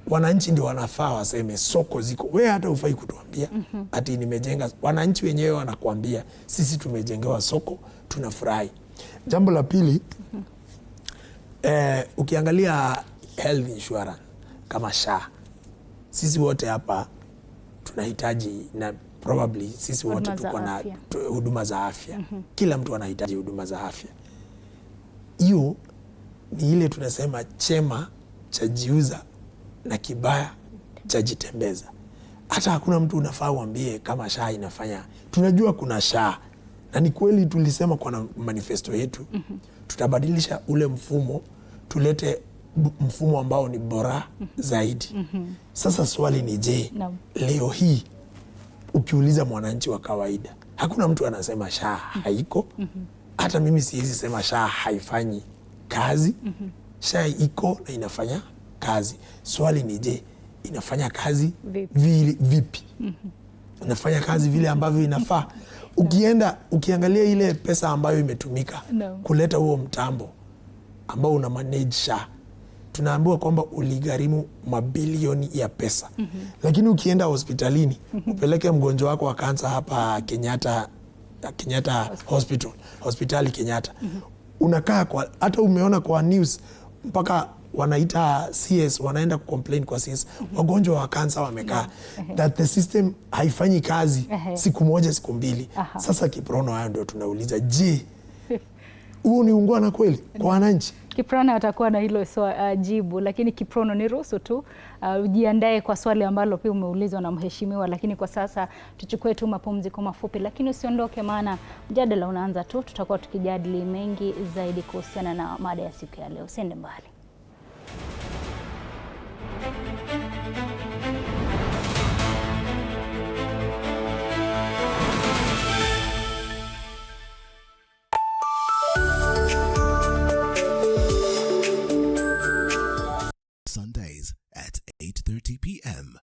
Wananchi ndio wanafaa waseme soko ziko. Wewe hata ufai kutuambia ati nimejenga. Wananchi wenyewe wanakuambia sisi tumejengewa soko, tunafurahi. Jambo la pili, ukiangalia health insurance kama SHA, sisi wote hapa tunahitaji, na probably sisi wote tuko na huduma za afya. Kila mtu anahitaji huduma za afya. Hiyo ni ile tunasema chema cha jiuza na kibaya cha jitembeza. Hata hakuna mtu unafaa uambie kama SHA inafanya. Tunajua kuna SHA, na ni kweli tulisema kwa manifesto yetu tutabadilisha ule mfumo, tulete mfumo ambao ni bora zaidi. Sasa swali ni je, leo hii ukiuliza mwananchi wa kawaida, hakuna mtu anasema SHA haiko. Hata mimi siwezi sema SHA haifanyi kazi. SHA iko na inafanya kazi. Swali ni je, inafanya kazi vipi? Inafanya kazi vile ambavyo inafaa? Ukiangalia ile pesa ambayo imetumika kuleta huo mtambo ambao una manage SHA, tunaambiwa kwamba uligharimu mabilioni ya pesa. Lakini ukienda hospitalini, upeleke mgonjwa wako wa kansa hapa Kenyatta hospitali Kenyatta, unakaa hata umeona kwa news mpaka wanaita CS, wanaenda kucomplain kwa CS, wagonjwa wa kansa wamekaa, that the system haifanyi kazi siku moja siku mbili. Sasa Kiprono, hayo ndio tunauliza, je, huo ni ungwana kweli kwa wananchi? Kiprono atakuwa na hilo jibu, lakini Kiprono ni ruhusu tu ujiandae kwa swali ambalo pia umeulizwa na mheshimiwa, lakini kwa sasa tuchukue tu mapumziko mafupi, lakini usiondoke, maana mjadala unaanza tu. Tutakuwa tukijadili mengi zaidi kuhusiana na mada ya siku ya leo. Usiende mbali. Sundays at 8:30 p.m.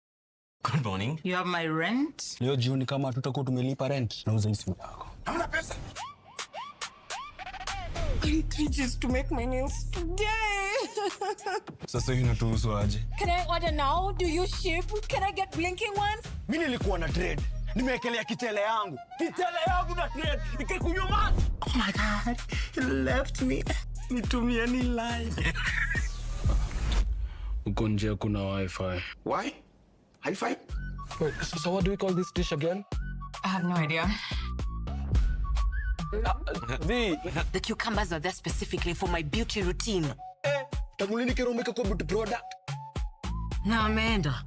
Good morning. You have my rent? Leo jioni kama tutakuwa tumelipa rent, nauza hii simu yako. Hamna pesa. I need 3 G's to make my nails today. Sasa hii inatuhusu aje? Can I order now? Do you ship? Can I get blinking ones? Mimi nilikuwa na trade. Nimewekelea kitele yangu. Kitele yangu na trade. Nikikunyuma. Oh my God. You left me. Nitumie ni live. Uko nje kuna wifi. Why? Hi-Fi? Wait, so what do we call this dish again? I have no idea. The cucumbers are there specifically for my beauty routine. Tamulini kero umeka kwa beauty product. Na ameenda.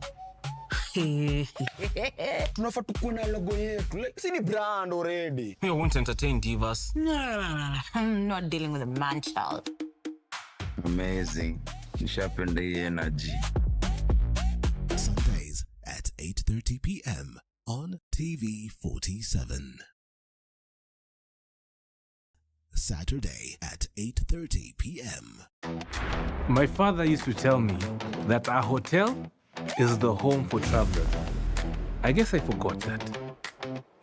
Tunafaa tukuwe na logo yetu. Like, si ni brand already. We won't entertain divas. No. I'm not dealing with a man child. Amazing. Nishapenda hii energy. Sundays at 8:30 p.m. on TV47. Saturday at 8:30 p.m. My father used to tell me that our hotel is the home for travelers. I guess I forgot that.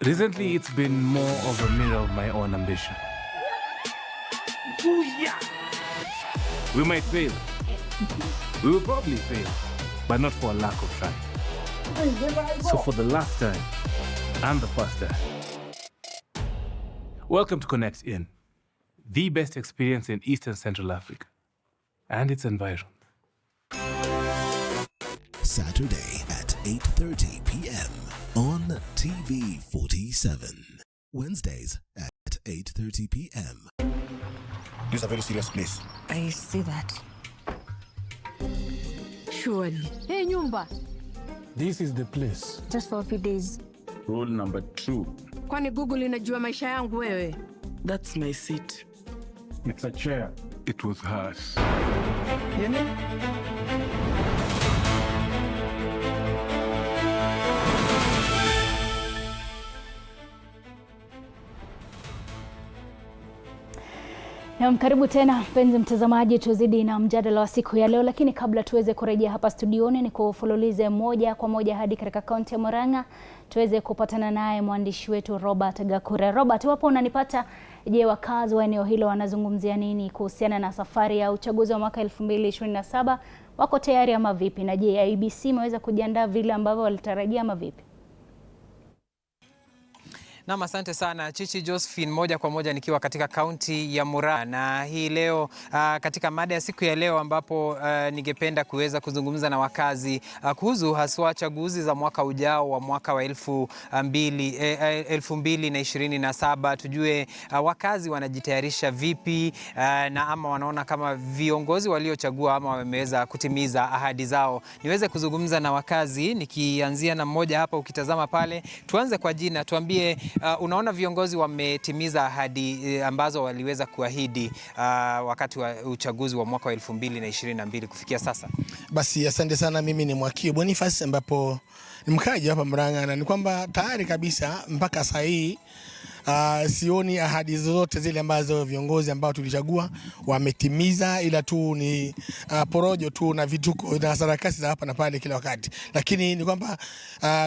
Recently, it's been more of a mirror of my own ambition. Ooh, yeah. We might fail. We will probably fail, but not for a lack of trying. So for the last time, and the first time, welcome to Connect In, the best experience in Eastern Central Africa and its environs. Saturday at 8:30 p.m. on TV47. Wednesdays at 8:30 p.m. This is a very serious place. I see that. Surely. Hey, nyumba. This is the place. Just for a few days. Rule number 2. Kwani Google inajua maisha yangu wewe? That's my seat. It's a chair. It was hers. Na karibu tena mpenzi mtazamaji, tuzidi na mjadala wa siku ya leo, lakini kabla tuweze kurejea hapa studioni ni kufululize moja kwa moja hadi katika kaunti ya Murang'a tuweze kupatana naye mwandishi wetu Robert Gakure. Robert, wapo unanipata? Je, wakazi wa eneo hilo wanazungumzia nini kuhusiana na safari ya uchaguzi wa mwaka 2027? Wako tayari ama vipi? Na je, IEBC imeweza kujiandaa vile ambavyo walitarajia ama vipi? Naam, asante sana Chichi Josephine, moja kwa moja nikiwa katika kaunti ya Murang'a, na hii leo katika mada ya siku ya leo ambapo ningependa kuweza kuzungumza na wakazi kuhusu haswa chaguzi za mwaka ujao wa mwaka wa 2027. Tujue wakazi wanajitayarisha vipi na ama wanaona kama viongozi waliochagua ama wameweza kutimiza ahadi zao. Niweze kuzungumza na wakazi nikianzia na mmoja hapa, ukitazama pale. Tuanze kwa jina, tuambie unaona viongozi wametimiza ahadi ambazo waliweza kuahidi wakati wa uchaguzi wa mwaka wa 2022 kufikia sasa? Basi asante sana. Mimi ni Mwakio Boniface ambapo ni mkaji hapa Murang'a, na ni kwamba tayari kabisa mpaka saa hii sioni ahadi zozote zile ambazo viongozi ambao tulichagua wametimiza, ila tu ni porojo tu na vituko na sarakasi za hapa na pale kila wakati. Lakini ni kwamba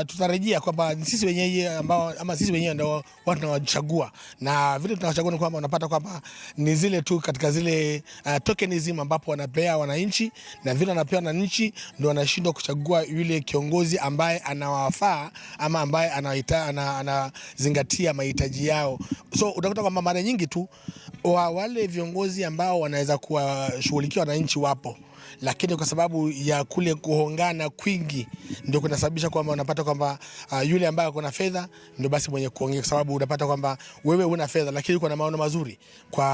tutarejea kwamba sisi wenyewe ndio watu tunawachagua, na vile tunawachagua ni kwamba unapata kwamba ni zile tu katika zile tokenism ambapo wanapea wananchi, na vile wanapewa wananchi ndio wanashindwa kuchagua yule kiongozi ambaye anawafaa ama ambaye anazingatia mahitaji yao. So utakuta kwamba mara nyingi tu wale viongozi ambao wanaweza kuwashughulikia wananchi wapo, lakini kwa sababu ya kule kuhongana kwingi ndio kunasababisha kwamba unapata kwamba yule ambaye ako na fedha ndio basi mwenye kuongea, kwa sababu unapata kwamba wewe una fedha lakini uko na maono mazuri kwa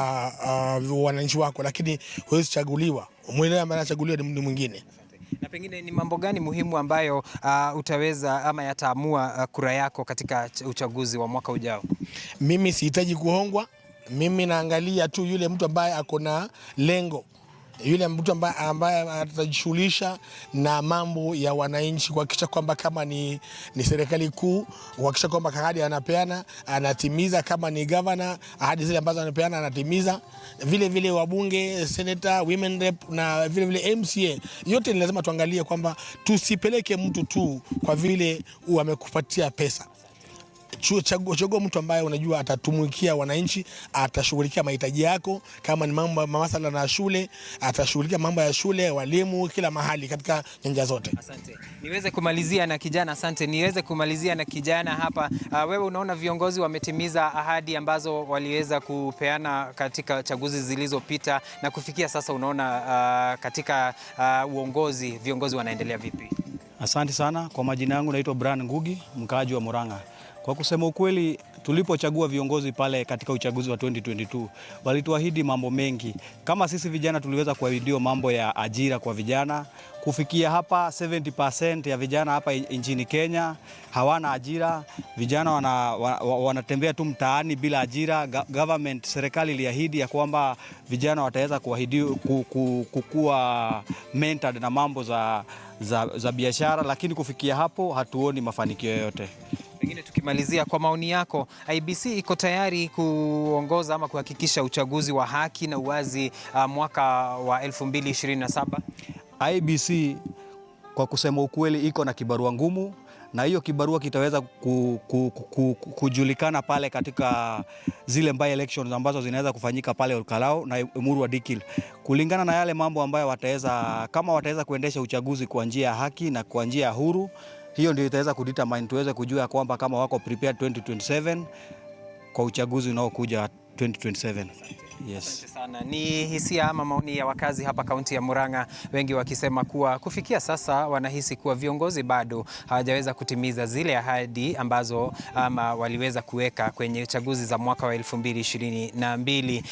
wananchi wako, lakini huwezi kuchaguliwa. Mwingine ambaye anachaguliwa ni mwingine. Na pengine ni mambo gani muhimu ambayo utaweza ama yataamua kura yako katika uchaguzi wa mwaka ujao? Mimi sihitaji kuhongwa. Mimi naangalia tu yule mtu ambaye ako na lengo, yule mtu ambaye atajishughulisha na mambo ya wananchi, kuhakikisha kwamba kama ni serikali kuu, kuhakikisha kwamba ahadi anapeana anatimiza, kama ni governor ahadi zile ambazo anapeana anatimiza, vile vile wabunge, senator, women rep na vile vile MCA. Yote ni lazima tuangalie kwamba tusipeleke mtu tu kwa vile amekupatia pesa. Chagua mtu ambaye unajua atatumikia wananchi, atashughulikia mahitaji yako. Kama ni mambo masuala na shule, atashughulikia mambo ya shule, walimu, kila mahali katika nyanja zote. Asante. Niweze kumalizia na kijana. Asante. Niweze kumalizia na kijana hapa. Wewe unaona viongozi wametimiza ahadi ambazo waliweza kupeana katika chaguzi zilizopita, na kufikia sasa unaona katika uongozi viongozi wanaendelea vipi? Asante sana. Kwa majina yangu naitwa Brian Ngugi, mkaaji wa Murang'a. Kwa kusema ukweli, tulipochagua viongozi pale katika uchaguzi wa 2022, walituahidi mambo mengi. Kama sisi vijana tuliweza kuahidiwa mambo ya ajira kwa vijana. Kufikia hapa 70% ya vijana hapa nchini Kenya hawana ajira. Vijana wanatembea tu mtaani bila ajira. Government, serikali iliahidi ya kwamba vijana wataweza kukua mentored na mambo za biashara, lakini kufikia hapo hatuoni mafanikio yoyote. Pengine tukimalizia, kwa maoni yako, IEBC iko tayari kuongoza ama kuhakikisha uchaguzi wa haki na uwazi mwaka wa 2027? IEBC kwa kusema ukweli iko na kibarua ngumu, na hiyo kibarua kitaweza kujulikana pale katika zile by elections ambazo zinaweza kufanyika pale Olkalau na Emuru Dikil, kulingana na yale mambo ambayo wataweza kuendesha uchaguzi kwa njia ya haki na kwa njia ya huru. Hiyo ndio itaweza kudetermine tuweze kujua kwamba kama wako prepared 2027 kwa uchaguzi unaokuja 2027. Yes. Asante sana. Ni hisia ama maoni ya wakazi hapa kaunti ya Murang'a, wengi wakisema kuwa kufikia sasa wanahisi kuwa viongozi bado hawajaweza kutimiza zile ahadi ambazo ama waliweza kuweka kwenye chaguzi za mwaka wa 2022.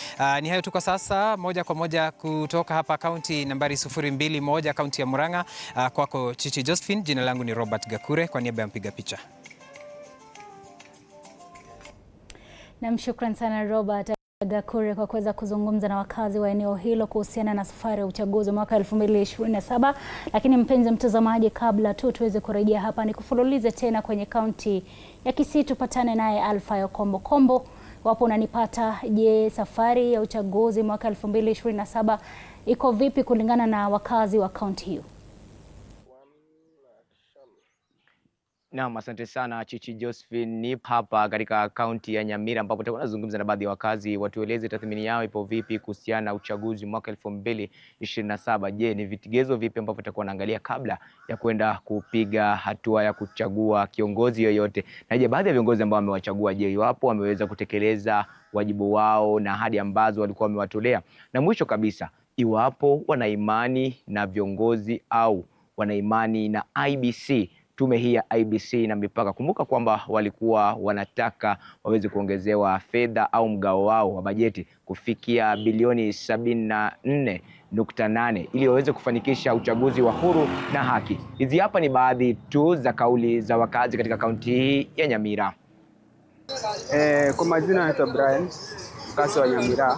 Ni hayo tu kwa sasa, moja kwa moja kutoka hapa kaunti nambari 021 kaunti ya Murang'a. Kwako Chichi Josephine, jina langu ni Robert Gakure kwa niaba ya mpiga picha. Namshukran sana Robert Gakure kwa kuweza kuzungumza na wakazi wa eneo hilo kuhusiana na safari ya uchaguzi mwaka 2027. Lakini mpenzi mtazamaji, kabla tu tuweze kurejea hapa, ni kufululize tena kwenye kaunti ya Kisii, tupatane naye Alphayo Kombo. Wapo unanipata? Je, safari ya uchaguzi mwaka 2027 iko vipi kulingana na wakazi wa kaunti hiyo? Naam, asante sana Chichi Josephine. Nipo hapa katika kaunti ya Nyamira ambapo tutakuwa tunazungumza na baadhi ya wakazi watueleze tathmini yao ipo vipi kuhusiana na uchaguzi mwaka 2027. Je, ni vitigezo vipi ambavyo tutakuwa naangalia kabla ya kwenda kupiga hatua ya kuchagua kiongozi yoyote? Na je, baadhi ya viongozi ambao wamewachagua, je, iwapo wameweza kutekeleza wajibu wao na ahadi ambazo walikuwa wamewatolea? Na mwisho kabisa, iwapo wana imani na viongozi au wana imani na IEBC, tume hii ya IEBC na mipaka. Kumbuka kwamba walikuwa wanataka waweze kuongezewa fedha au mgao wao wa bajeti kufikia bilioni 74.8 ili waweze kufanikisha uchaguzi wa huru na haki. Hizi hapa ni baadhi tu za kauli za wakazi katika kaunti hii ya Nyamira. Kwa majina naitwa Brian, mkazi wa Nyamira.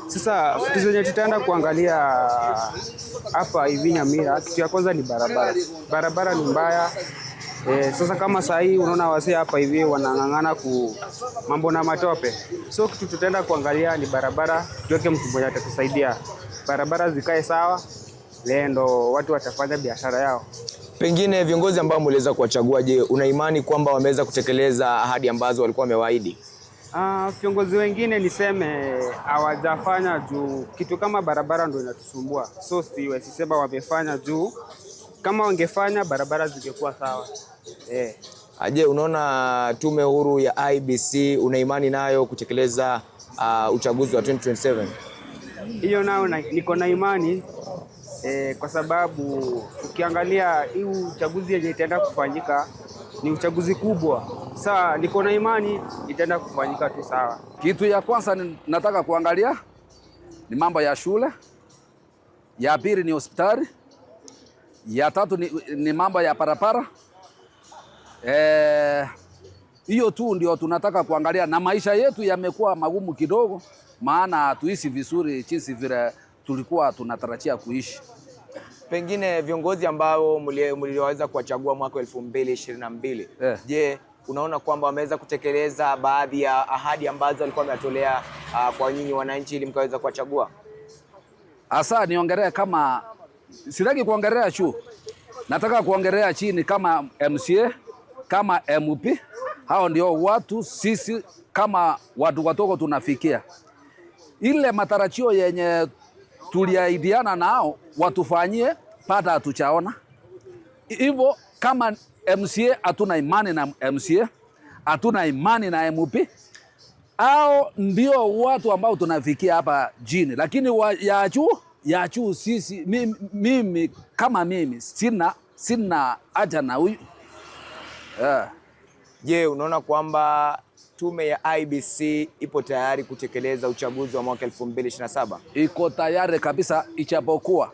Sasa vitu zenye tutaenda kuangalia hapa hivi Nyamira, kitu ya kwanza ni barabara. Barabara ni mbaya. Sasa kama saa hii unaona wazee hapa hivi wanang'ang'ana mambo na matope. So kitu tutaenda kuangalia ni barabara, tuweke mtu mmoja atatusaidia. Barabara zikae sawa, ndo watu watafanya biashara yao. Pengine viongozi ambao mliweza kuwachagua, je, una imani kwamba wameweza kutekeleza ahadi ambazo walikuwa wamewaahidi? Viongozi wengine niseme hawajafanya juu kitu kama barabara ndio inatusumbua. So sisema wamefanya juu, kama wangefanya barabara zingekuwa sawa. Je, unaona tume huru ya IEBC una imani nayo kutekeleza uchaguzi wa 2027? Hiyo nao niko na imani kwa sababu ukiangalia hii uchaguzi yenye itaenda kufanyika ni uchaguzi kubwa. Sasa niko na imani itaenda kufanyika tu sawa. Kitu ya kwanza nataka kuangalia ni mambo ya shule, ya pili ni hospitali, ya tatu ni mambo ya barabara. Hiyo tu ndio tunataka kuangalia, na maisha yetu yamekuwa magumu kidogo, maana hatuishi vizuri jinsi vile tulikuwa tunatarajia kuishi. Pengine viongozi ambao mliweza kuwachagua mwaka 2022, je, unaona kwamba wameweza kutekeleza baadhi ya ahadi ambazo walikuwa wametolea kwa nyinyi wananchi ili mkaweza kuwachagua? Asa niongelea kama, sitaki kuongelea juu, nataka kuongelea chini kama MCA, kama MP. Hao ndio watu sisi kama watu watoko tunafikia. Ile matarajio yenye tuliahidiana nao watufanyie pata hatuchaona. Hivyo kama MCA hatuna imani na MCA, hatuna imani na MP. Hao ndio watu ambao tunafikia hapa jini, lakini ya juu sisi, mimi kama mimi sina haja na huyu. Je, unaona kwamba tume ya IEBC ipo tayari kutekeleza uchaguzi wa mwaka 2027? Iko tayari kabisa, ichapokuwa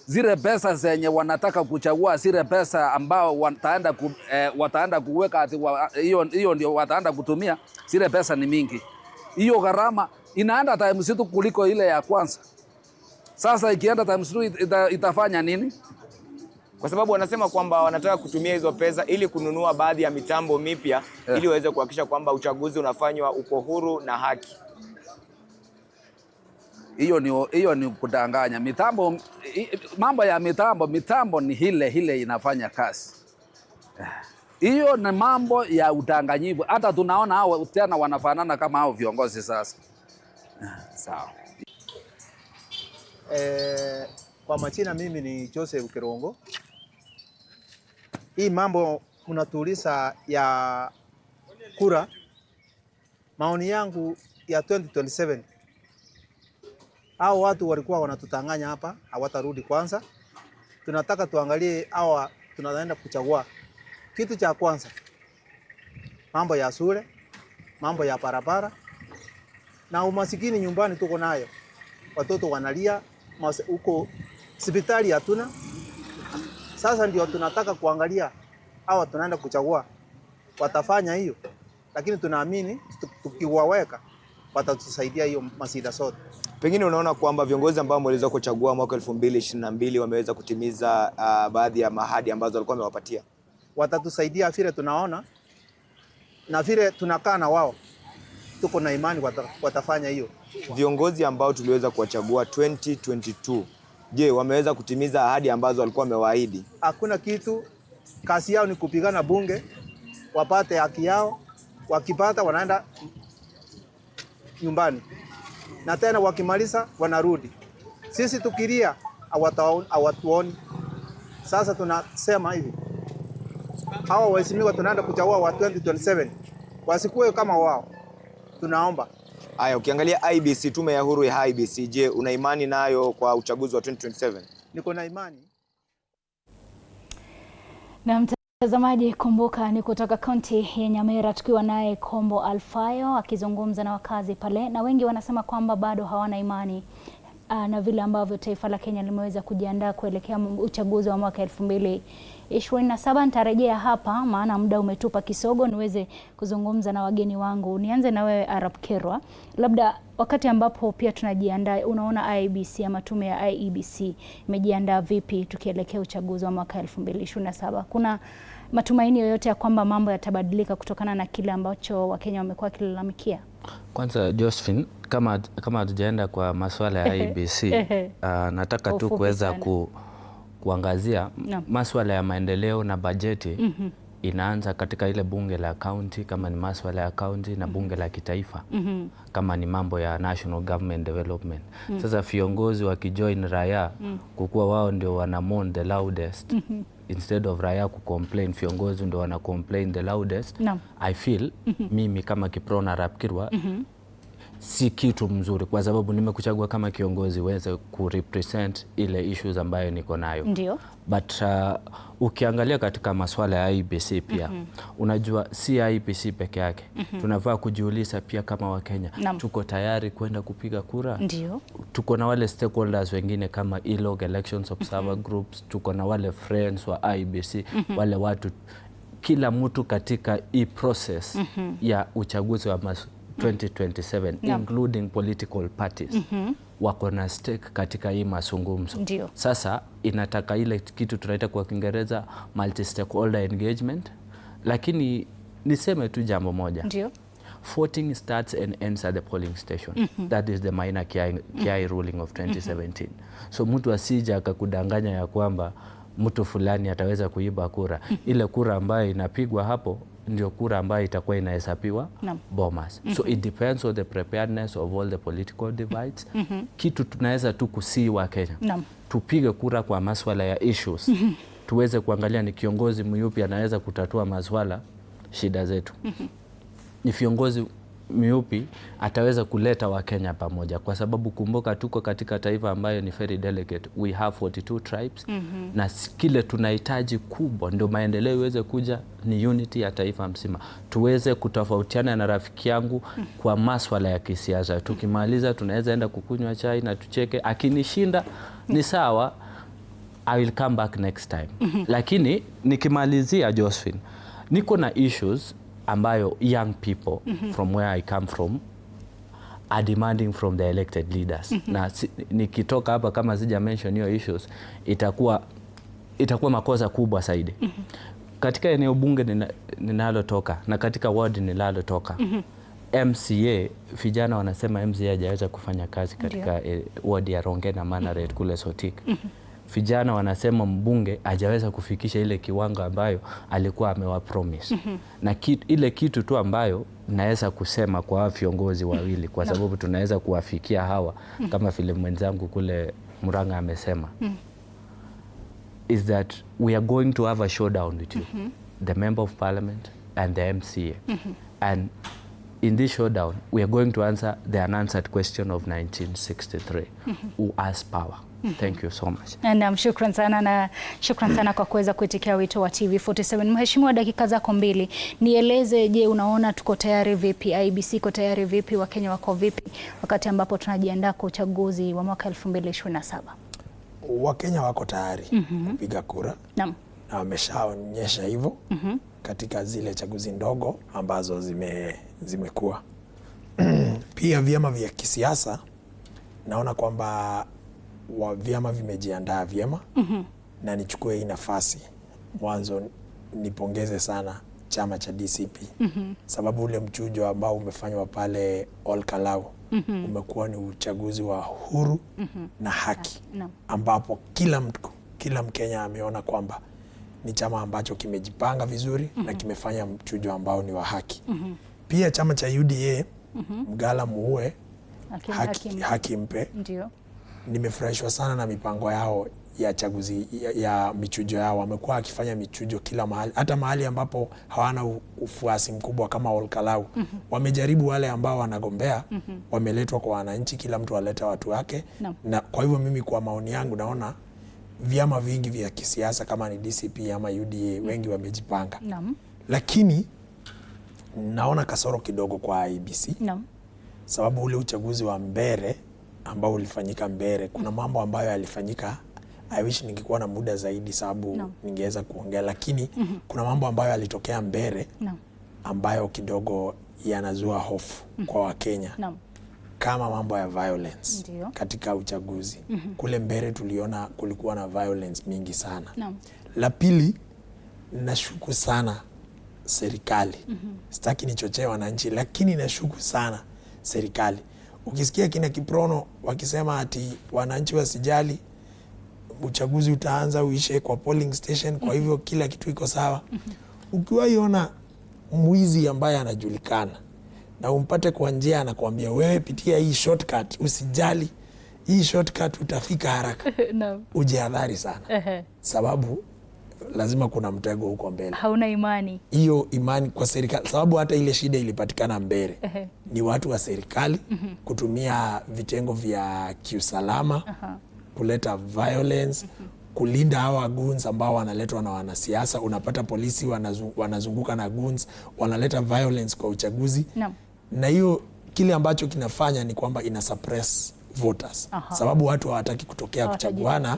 zile pesa zenye wanataka kuchagua, zile pesa ambao wataenda kuweka, hiyo ndio wataenda kutumia, zile pesa ni mingi. Hiyo gharama inaenda times 2 kuliko ile ya kwanza. Sasa ikienda times 2 itafanya nini? Kwa sababu wanasema kwamba wanataka kutumia hizo pesa ili kununua baadhi ya mitambo mipya ili waweze kuhakikisha kwamba uchaguzi unafanywa uko huru na haki. Hiyo ni kudanganya. Mitambo, mambo ya mitambo ni ile inafanya kazi. Hiyo ni mambo ya udanganyifu. Hata tunaona hao tena wanafanana kama hao viongozi sasa. Sawa. Kwa majina mimi ni Joseph Kirongo. Hii mambo unatuuliza ya kura, maoni yangu ya 2027, hao watu walikuwa wanatutanganya hapa, hawatarudi. Kwanza tunataka tuangalie hawa tunaenda kuchagua. Kitu cha kwanza, mambo ya shule, mambo ya barabara na umasikini nyumbani tuko nayo. Watoto wanalia huko, hospitali hatuna. Sasa ndio tunataka kuangalia hawa tunaenda kuchagua watafanya hiyo, lakini tunaamini tukiwaweka watatusaidia hiyo masida sote. Pengine unaona kwamba viongozi ambao waliweza kuchagua mwaka 2022 wameweza kutimiza baadhi ya ahadi ambazo walikuwa wamewapatia? Watatusaidia vile tunaona na vile tunakaa na wao, tuko na imani watafanya hiyo. Viongozi ambao tuliweza kuwachagua 2022, je, wameweza kutimiza ahadi ambazo walikuwa wamewaahidi? Hakuna kitu. Kazi yao ni kupigana bunge, wapate haki yao. Wakipata wanaenda nyumbani, na tena wakimaliza wanarudi. Sisi tukilia hawatuoni. Sasa tunasema hivi, hawa waheshimiwa tunaenda kuchagua wa 2027 wasikuwe kama wao, tunaomba. Haya, ukiangalia IEBC, tume ya huru ya IEBC, je, una imani nayo kwa uchaguzi wa 2027? Niko na imani. Na mtazamaji, kumbuka ni kutoka kaunti ya Nyamira, tukiwa naye Kombo Alfayo akizungumza na wakazi pale, na wengi wanasema kwamba bado hawana imani na vile ambavyo taifa la Kenya limeweza kujiandaa kuelekea uchaguzi wa mwaka 2027. Nitarejea hapa maana muda umetupa kisogo niweze kuzungumza na wageni wangu. Nianze na wewe Arap Kirwa. Labda wakati ambapo pia tunajiandaa, unaona IEBC ama tume ya IEBC imejiandaa vipi tukielekea uchaguzi wa mwaka 2027? Kuna matumaini yoyote ya kwamba mambo yatabadilika kutokana na kile ambacho Wakenya wamekuwa kilalamikia? Kwanza Josephine, kama hatujaenda kwa masuala ya IEBC, nataka tu kuweza kuangazia masuala ya maendeleo na bajeti inaanza katika ile bunge la county kama ni masuala ya county na bunge la kitaifa kama ni mambo ya national government development. Sasa viongozi wakijoin raia kukuwa wao ndio wana mourn the loudest instead of raia kucomplain, viongozi ndio wana complain the loudest. I feel mimi kama Kiprono Arap Kirwa si kitu mzuri, kwa sababu nimekuchagua kama kiongozi uweze kurepresent ile issues ambayo niko nayo. Ndio. But ukiangalia katika masuala ya IEBC pia unajua si IEBC peke yake. Tunafaa kujiuliza pia kama Wakenya tuko tayari kwenda kupiga kura? Ndio. Tuko na wale stakeholders wengine kama ILOG, Elections Observer Groups, tuko na wale friends wa IEBC, wale watu, kila mtu katika hii process ya uchaguzi wa 2027 including political parties wako na stake katika hii mazungumzo. Sasa inataka ile kitu tunaita kwa Kiingereza multi stakeholder engagement, lakini niseme tu jambo moja. Voting starts and ends at the polling station. That is the minor KI ruling of 2017. So mtu asija akakudanganya ya kwamba mtu fulani ataweza kuiba kura. Ile kura ambayo inapigwa hapo ndio kura ambayo itakuwa inahesabiwa Bomas. So it depends on the preparedness of all the political divides. Kitu tunaweza tu kusii wa Kenya, tupige kura kwa masuala ya issues. Tuweze kuangalia ni kiongozi myupi anaweza kutatua masuala shida zetu. Ni viongozi myupi ataweza kuleta Wakenya pamoja, kwa sababu kumbuka tuko katika taifa ambayo ni very delicate. We have 42 tribes na kile tunahitaji kubwa ndio maendeleo iweze kuja ni unity ya taifa mzima. Tuweze kutofautiana na rafiki yangu kwa masuala ya kisiasa. Tukimaliza tunaweza enda kukunywa chai na tucheke, akinishinda ni sawa, I will come back next time. Lakini nikimalizia Josephine, niko na issues ambayo young people from where I come from are demanding from the elected leaders. Na nikitoka hapa kama sija mention hiyo issues itakuwa makosa kubwa zaidi. Katika eneo bunge ninalotoka na katika ward ninalotoka, MCA, vijana wanasema MCA hajaweza kufanya kazi katika ward ya Ronge na Manaret kule Sotik. Vijana wanasema mbunge hajaweza kufikisha ile kiwango ambayo alikuwa amewa promise. Na ile kitu tu ambayo naweza kusema kwa viongozi wawili, kwa sababu tunaweza kuwafikia hawa kama vile mwenzangu kule Murang'a amesema, is that we are going to have a showdown with you, the member of parliament and the MCA. And in this showdown, we are going to answer the unanswered question of 1963. Who has power? Thank you so much. Shukran sana, na shukran sana kwa kuweza kuitikia wito wa TV47. Mheshimiwa, dakika zako 2. Nieleze, je, unaona tuko tayari vipi? IEBC iko tayari vipi? Wakenya wako vipi wakati ambapo tunajiandaa kwa uchaguzi wa mwaka 2027? Wakenya wako tayari kupiga kura. Na wameshaonyesha hivyo katika zile chaguzi ndogo ambazo zimekuwa. Pia vyama vya kisiasa naona kwamba vyama vimejiandaa vyema. Na nichukue hii nafasi mwanzo nipongeze sana chama cha DCP. Sababu ule mchujo ambao umefanywa pale Olkalau umekuwa ni uchaguzi wa huru na haki, ambapo kila Mkenya ameona kwamba ni chama ambacho kimejipanga vizuri na kimefanya mchujo ambao ni wa haki. Pia chama cha UDA, Mgala Muue, haki mpe. Nimefurahishwa sana na mipango yao ya chaguzi ya michujo yao. Wamekuwa akifanya michujo kila mahali, hata mahali ambapo hawana ufuasi mkubwa kama Olkalau. Wamejaribu wale ambao wanagombea, wameletwa kwa wananchi, kila mtu aleta watu wake. Na kwa hivyo mimi kwa maoni yangu naona vyama vingi vya kisiasa kama ni DCP ama UDA wengi wamejipanga. Lakini naona kasoro kidogo kwa IEBC. Sababu ule uchaguzi wa Mbere ambao ulifanyika Mbere, kuna mambo ambayo yalifanyika, I wish ningekuwa na muda zaidi sababu ningeweza kuongea, lakini kuna mambo ambayo yalitokea Mbere ambayo kidogo yanazua hofu kwa Wakenya. Kama mambo ya violence katika uchaguzi. Kule Mbere tuliona kulikuwa na violence mingi sana. La pili, nashuku sana serikali. Sitaki nichochee wananchi, lakini nashuku sana serikali. Ukisikia kina Kiprono wakisema ati wananchi wasijali, uchaguzi utaanza uishe kwa polling station, kwa hivyo kila kitu iko sawa. Ukiwaiona mwizi ambaye anajulikana na umpate kwa njia anakuambia wewe pitia hii shortcut, usijali hii shortcut utafika haraka. No. Ujihadhari sana. Sababu lazima kuna mtego huko mbele. Hauna imani. Hiyo imani kwa serikali, sababu hata ile shida ilipatikana mbele. Ni watu wa serikali kutumia vitengo vya kiusalama kuleta violence, kulinda hawa goons ambao wanaletwa na wanasiasa. Unapata polisi wanazunguka na goons, wanaleta violence kwa uchaguzi. Na hiyo kile ambacho kinafanya ni kwamba ina suppress voters. Sababu watu hawataki kutokea kuchaguana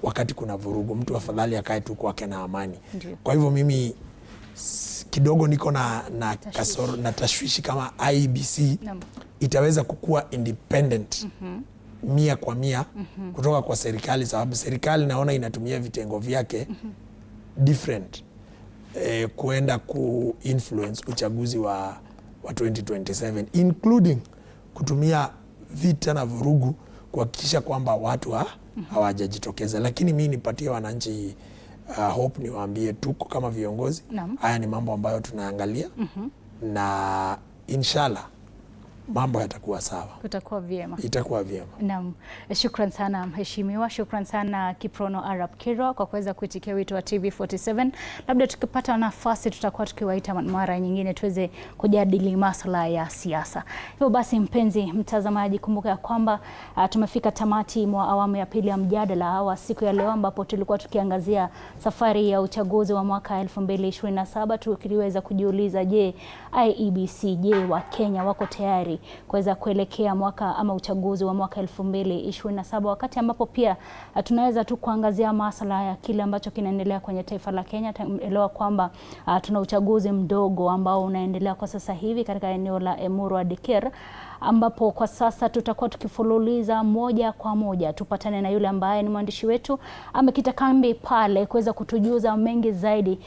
wakati kuna vurugu. Mtu afadhali akae tu kwake na amani. Kwa hivyo mimi kidogo niko na kasoro na tashwishi kama IEBC itaweza kukua independent 100% kutoka kwa serikali, sababu serikali naona inatumia vitengo vyake different kuenda ku-influence uchaguzi wa 2027, including kutumia vita na vurugu kuhakikisha kwamba watu hawajajitokeza. Lakini mimi nipatie wananchi hope, niwaambie tuko kama viongozi. Haya ni mambo ambayo tunaangalia na inshallah mambo yatakuwa sawa. Kutakuwa vyema. Itakuwa vyema. Naam. Shukran sana mheshimiwa, shukran sana Kiprono Arap Kirwa kwa kuweza kuitikia wito wa TV47. Labda tukipata nafasi tutakuwa tukiwaita mara nyingine tuweze kujadili masuala ya siasa. Hivyo basi mpenzi mtazamaji, kumbuka ya kwamba tumefika tamati mwa awamu ya pili ya mjadala wa siku ya leo, ambapo tulikuwa tukiangazia safari ya uchaguzi wa mwaka 2027, tukiweza kujiuliza, je, IEBC, je, wa Kenya wako tayari kuweza kuelekea mwaka ama uchaguzi wa mwaka 2027, wakati ambapo pia tunaweza tu kuangazia masuala ya kile ambacho kinaendelea kwenye taifa la Kenya. Tunaelewa kwamba tuna uchaguzi mdogo ambao unaendelea kwa sasa hivi katika eneo la Emuru wa Dikir, ambapo kwa sasa tutakuwa tukifululiza moja kwa moja. Tupatane na yule ambaye ni mwandishi wetu amekita kambi pale kuweza kutujuza mengi zaidi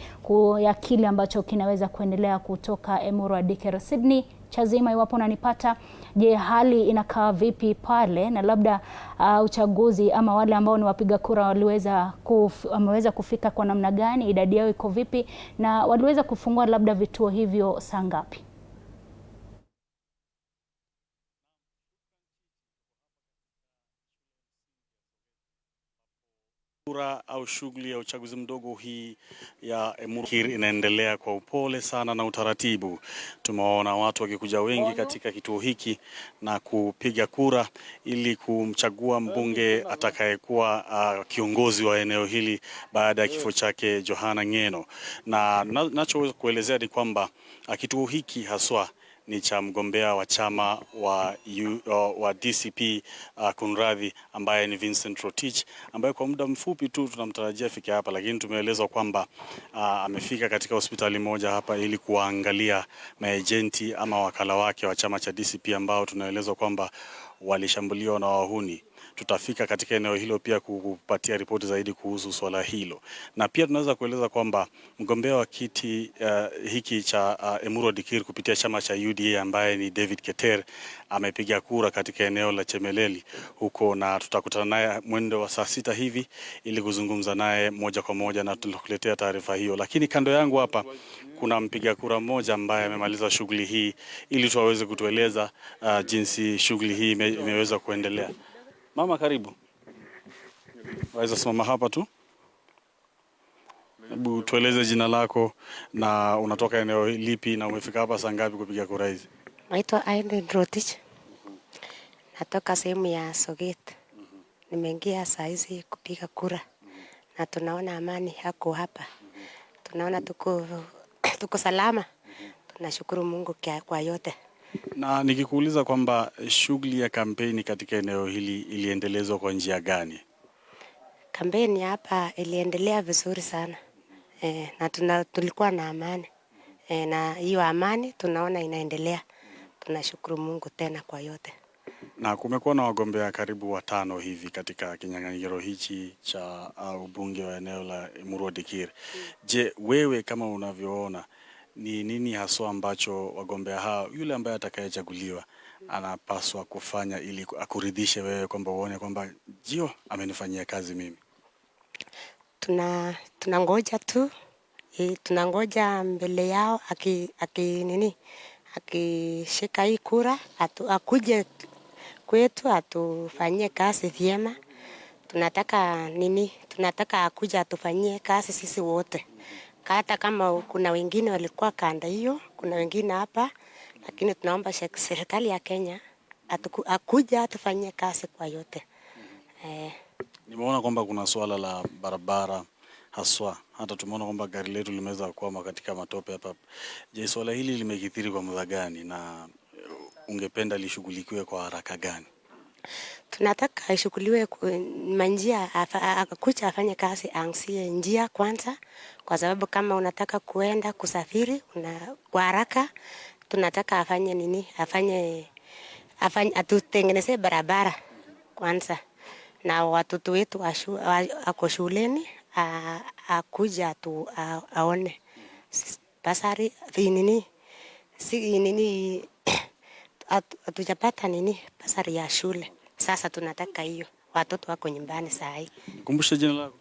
ya kile ambacho kinaweza kuendelea kutoka Emuru wa Dikir. Sydney Chazima, iwapo unanipata, je, hali inakaa vipi pale, na labda uchaguzi ama wale ambao ni wapiga kura wameweza kufika kwa namna gani, idadi yao iko vipi, na waliweza kufungua labda vituo hivyo saa ngapi? Kura au shughuli ya uchaguzi mdogo hii ya Emuru inaendelea kwa upole sana na utaratibu. Tumeona watu wakikuja wengi katika kituo hiki na kupiga kura ili kumchagua mbunge atakayekuwa kiongozi wa eneo hili baada ya kifo chake Johana Ng'eno. Na nachoweza kuelezea ni kwamba kituo hiki haswa ni cha mgombea wa chama wa DCP kunradhi, ambaye ni Vincent Rotich, ambaye kwa muda mfupi tu tunamtarajia afike hapa, lakini tumeelezwa kwamba amefika katika hospitali moja hapa ili kuangalia maejenti ama wakala wake wa chama cha DCP ambao tunaelezwa kwamba walishambuliwa na wahuni. Tutafika katika eneo hilo pia kupatia ripoti zaidi kuhusu swala hilo. Na pia tunaweza kueleza kwamba mgombea wa kiti hiki cha Emuru Dikir kupitia chama cha UDA ambaye ni David Keter amepiga kura katika eneo la Chemeleli huko, na tutakutana naye mwendo wa saa 6 hivi ili kuzungumza naye moja kwa moja na tutakuletea taarifa hiyo. Lakini kando yangu hapa kuna mpiga kura mmoja ambaye amemaliza shughuli hii ili tuweze kutueleza jinsi shughuli hii imeweza kuendelea. Mama, karibu. Waweza simama hapa tu? Hebu tueleze jina lako na unatoka eneo lipi na umefika hapa saa ngapi kupiga kura hizi? Naitwa Aileen Rotich. Natoka sehemu ya Soget. Nimeingia saa hizi kupiga kura. Na tunaona amani yako hapa. Tunaona tuko salama. Tunashukuru Mungu kwa yote. Na nikikuuliza kwamba shughuli ya kampeni katika eneo hili iliendelezwa kwa njia gani? Kampeni hapa iliendelea vizuri sana. Na tulikuwa na amani. Na hiyo amani tunaona inaendelea. Tunashukuru Mungu tena kwa yote. Na kumekuwa na wagombea karibu 5 hivi katika kinyang'anyiro hichi cha ubunge wa eneo la Emuru Dikir. Je, wewe kama unavyoona ni nini haswa ambacho wagombea hao, yule ambaye atakayechaguliwa, anapaswa kufanya ili akuridhishe wewe kwamba uone kwamba amenifanyiya kazi mimi? Tunangoja tu tunangoja mbele yao akishika hii kura akuje kwetu atufanyie kazi vyema. Tunataka akuja atufanyie kazi sisi wote. Hata kama kuna wengine walikuwa kanda hiyo, kuna wengine hapa, lakini tunaomba serikali ya Kenya akuja atufanyie kazi kwa yote. Nimeona kwamba kuna swala la barabara haswa. Hata tumeona kwamba gari letu limeweza kukwama katika matope hapa. Je, swala hili limekithiri kwa muda gani na ungependa lishughulikiwe kwa haraka gani? Tunataka ishughuliwe manjia, akakuja afanye kazi, aanzie njia kwanza, kwa sababu kama unataka kuenda kusafiri kwa haraka, tunataka afanye atutengeneze barabara kwanza, na watoto wetu ako shuleni akuja aone basari atujapata basari ya shule. Sasa tunataka hiyo, watoto wako nyumbani saa hii. Kumbusha jina lako.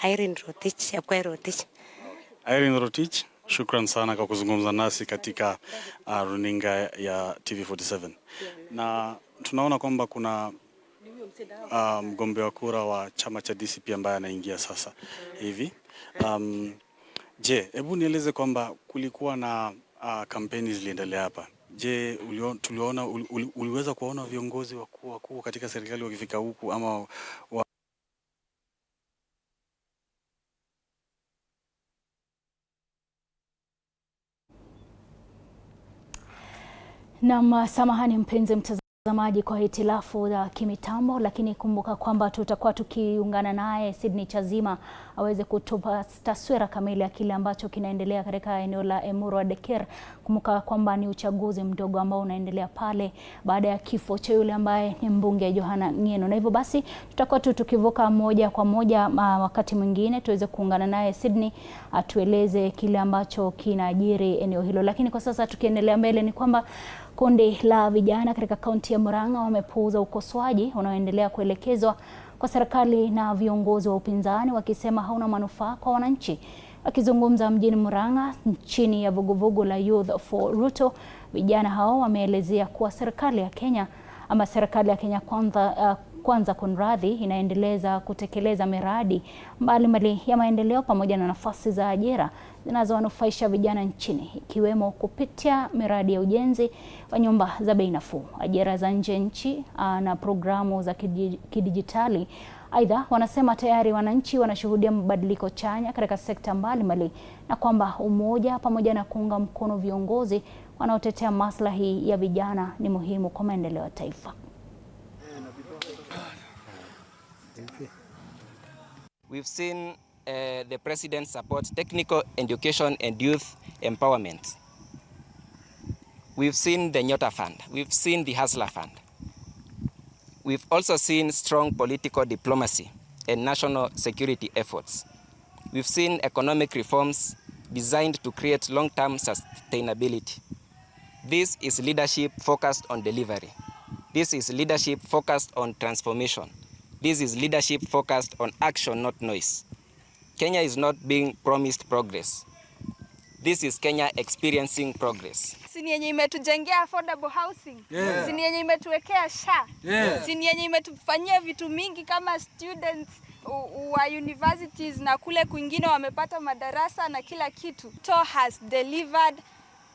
Irene Rotich, Rotich. Irene Rotich, shukran sana kwa kuzungumza nasi katika runinga ya TV47. Na tunaona kwamba kuna mgombea wa kura wa chama cha DCP ambaye anaingia sasa hivi. Je, hebu nieleze kwamba kulikuwa na kampeni ziliendelea hapa. Je, uliweza kuona viongozi wakuu katika serikali wakifika huku ama Na samahani mpenzi mtazamaji kwa hitilafu za kimitambo, lakini kumbuka kwamba tutakuwa tukiungana naye Sydney Chazima aweze kutupa taswira kamili ya kile ambacho kinaendelea katika eneo la Emuru Wadekir. Kumbuka kwamba ni uchaguzi mdogo ambao unaendelea pale baada ya kifo cha yule ambaye ni mbunge Johana Ng'eno, na hivyo basi tutakuwa tukivuka moja kwa moja wakati mwingine tuweze kuungana naye Sydney atueleze kile ambacho kinajiri eneo hilo. Lakini kwa sasa tukiendelea mbele ni kwamba kundi la vijana katika kaunti ya Murang'a wamepuuza ukosoaji unaoendelea kuelekezwa kwa serikali na viongozi wa upinzani, wakisema hauna manufaa kwa wananchi. Wakizungumza mjini Murang'a chini ya vuguvugu la Youth for Ruto, vijana hao wameelezea kuwa serikali ya Kenya kwanza kunradhi inaendeleza kutekeleza miradi mbalimbali ya maendeleo pamoja na nafasi za ajira zinazowanufaisha vijana nchini, ikiwemo kupitia miradi ya ujenzi wa nyumba za bei nafuu, ajira za nje nchi na programu za kidijitali. Aidha, wanasema tayari wananchi wanashuhudia mabadiliko chanya katika sekta mbalimbali na kwamba umoja pamoja na kuunga mkono viongozi wanaotetea maslahi ya vijana ni muhimu kwa maendeleo ya taifa. We've seen the president support technical education and youth empowerment. We've seen the Nyota Fund. We've seen the Hustler Fund. We've also seen strong political diplomacy and national security efforts. We've seen economic reforms designed to create long-term sustainability. This is leadership focused on delivery. This is leadership focused on transformation. This is leadership focused on action, not noise. Kenya is not being promised progress. This is Kenya experiencing progress. Sini yenye imetujengea affordable housing. Yeah. Sini yenye imetuwekea SHA. Yeah. Sini yenye imetufanyia vitu mingi kama students wa universities na kule kwingine wamepata madarasa na kila kitu. To has delivered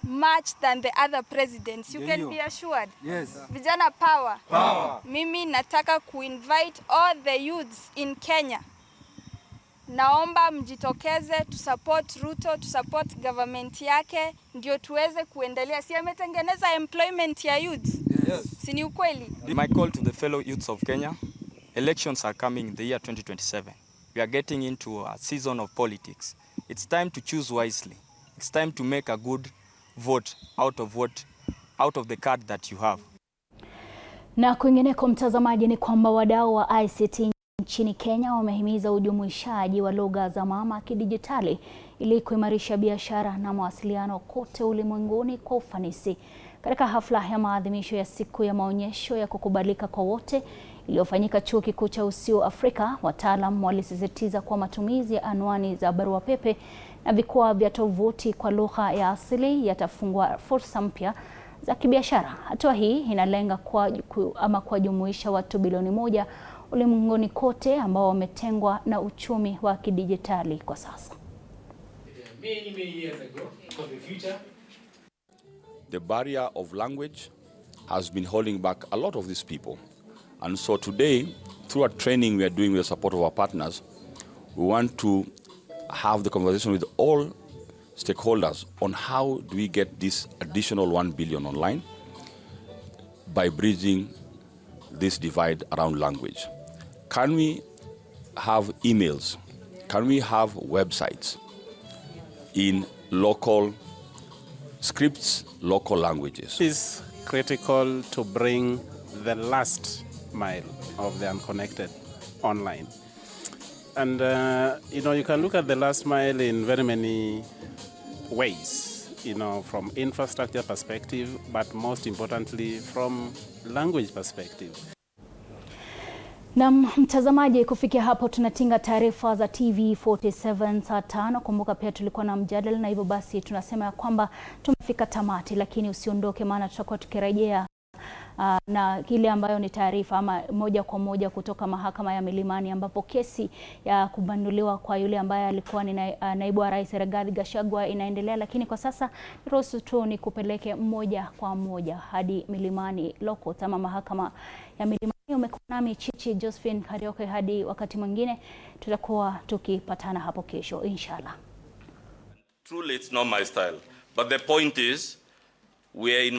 much than the other presidents. You can be assured. Yes. Vijana power. Power. Mimi nataka kuinvite all the youths in Kenya. Naomba mjitokeze to support Ruto, to support government yake ndio tuweze kuendelea. Si ametengeneza employment ya youths? Yes. Si ni ukweli? My call to the fellow youths of Kenya. Elections are coming in the year 2027. We are getting into a season of politics. It's time to choose wisely. It's time to make a good vote out of the card that you have. Na kwingineko mtazamaji ni kwamba wadau wa ICT nchini Kenya wamehimiza ujumuishaji wa lugha za mama kidijitali ili kuimarisha biashara na mawasiliano kote ulimwenguni kwa ufanisi. Katika hafla ya maadhimisho ya siku ya maonyesho ya kukubalika kwa wote iliyofanyika Chuo Kikuu cha Usio Afrika, wataalam walisisitiza kuwa matumizi ya anwani za barua pepe na vikuwa vya tovuti kwa lugha ya asili yatafungua fursa mpya za kibiashara. Hatua hii inalenga kuwajumuisha watu bilioni 1 ulimwenguni kote ambao wametengwa na uchumi wa kidijitali kwa sasa. The barrier of language has been holding back a lot of these people. And so today, through a training we are doing with the support of our partners, we want to have the conversation with all stakeholders on how do we get this additional 1 billion online by bridging this divide around language. Can we have emails? Can we have websites in local scripts, local languages? It is critical to bring the last mile of the unconnected online. And you can look at the last mile in very many ways, from infrastructure perspective, but most importantly from language perspective. Na mtazamaji, kufikia hapo tunatinga taarifa za TV47 saa 5. Kumbuka pia tulikuwa na mjadala, na hivyo basi tunasema ya kwamba tumefika tamati, lakini usiondoke, maana tutakuwa tukirejea na kile ambayo ni taarifa ama moja kwa moja kutoka mahakama ya Milimani, ambapo kesi ya kubanduliwa kwa yule ambaye alikuwa ni naibu wa rais Rigathi Gachagua inaendelea. Lakini kwa sasa ruhusu tu ni kupeleke moja kwa moja hadi Milimani loko ama mahakama ya Milimani. Umekuwa nami Chichi Josephine Karioke, hadi wakati mwingine tutakuwa tukipatana hapo kesho inshallah. Truly it's not my style, but the point is we are in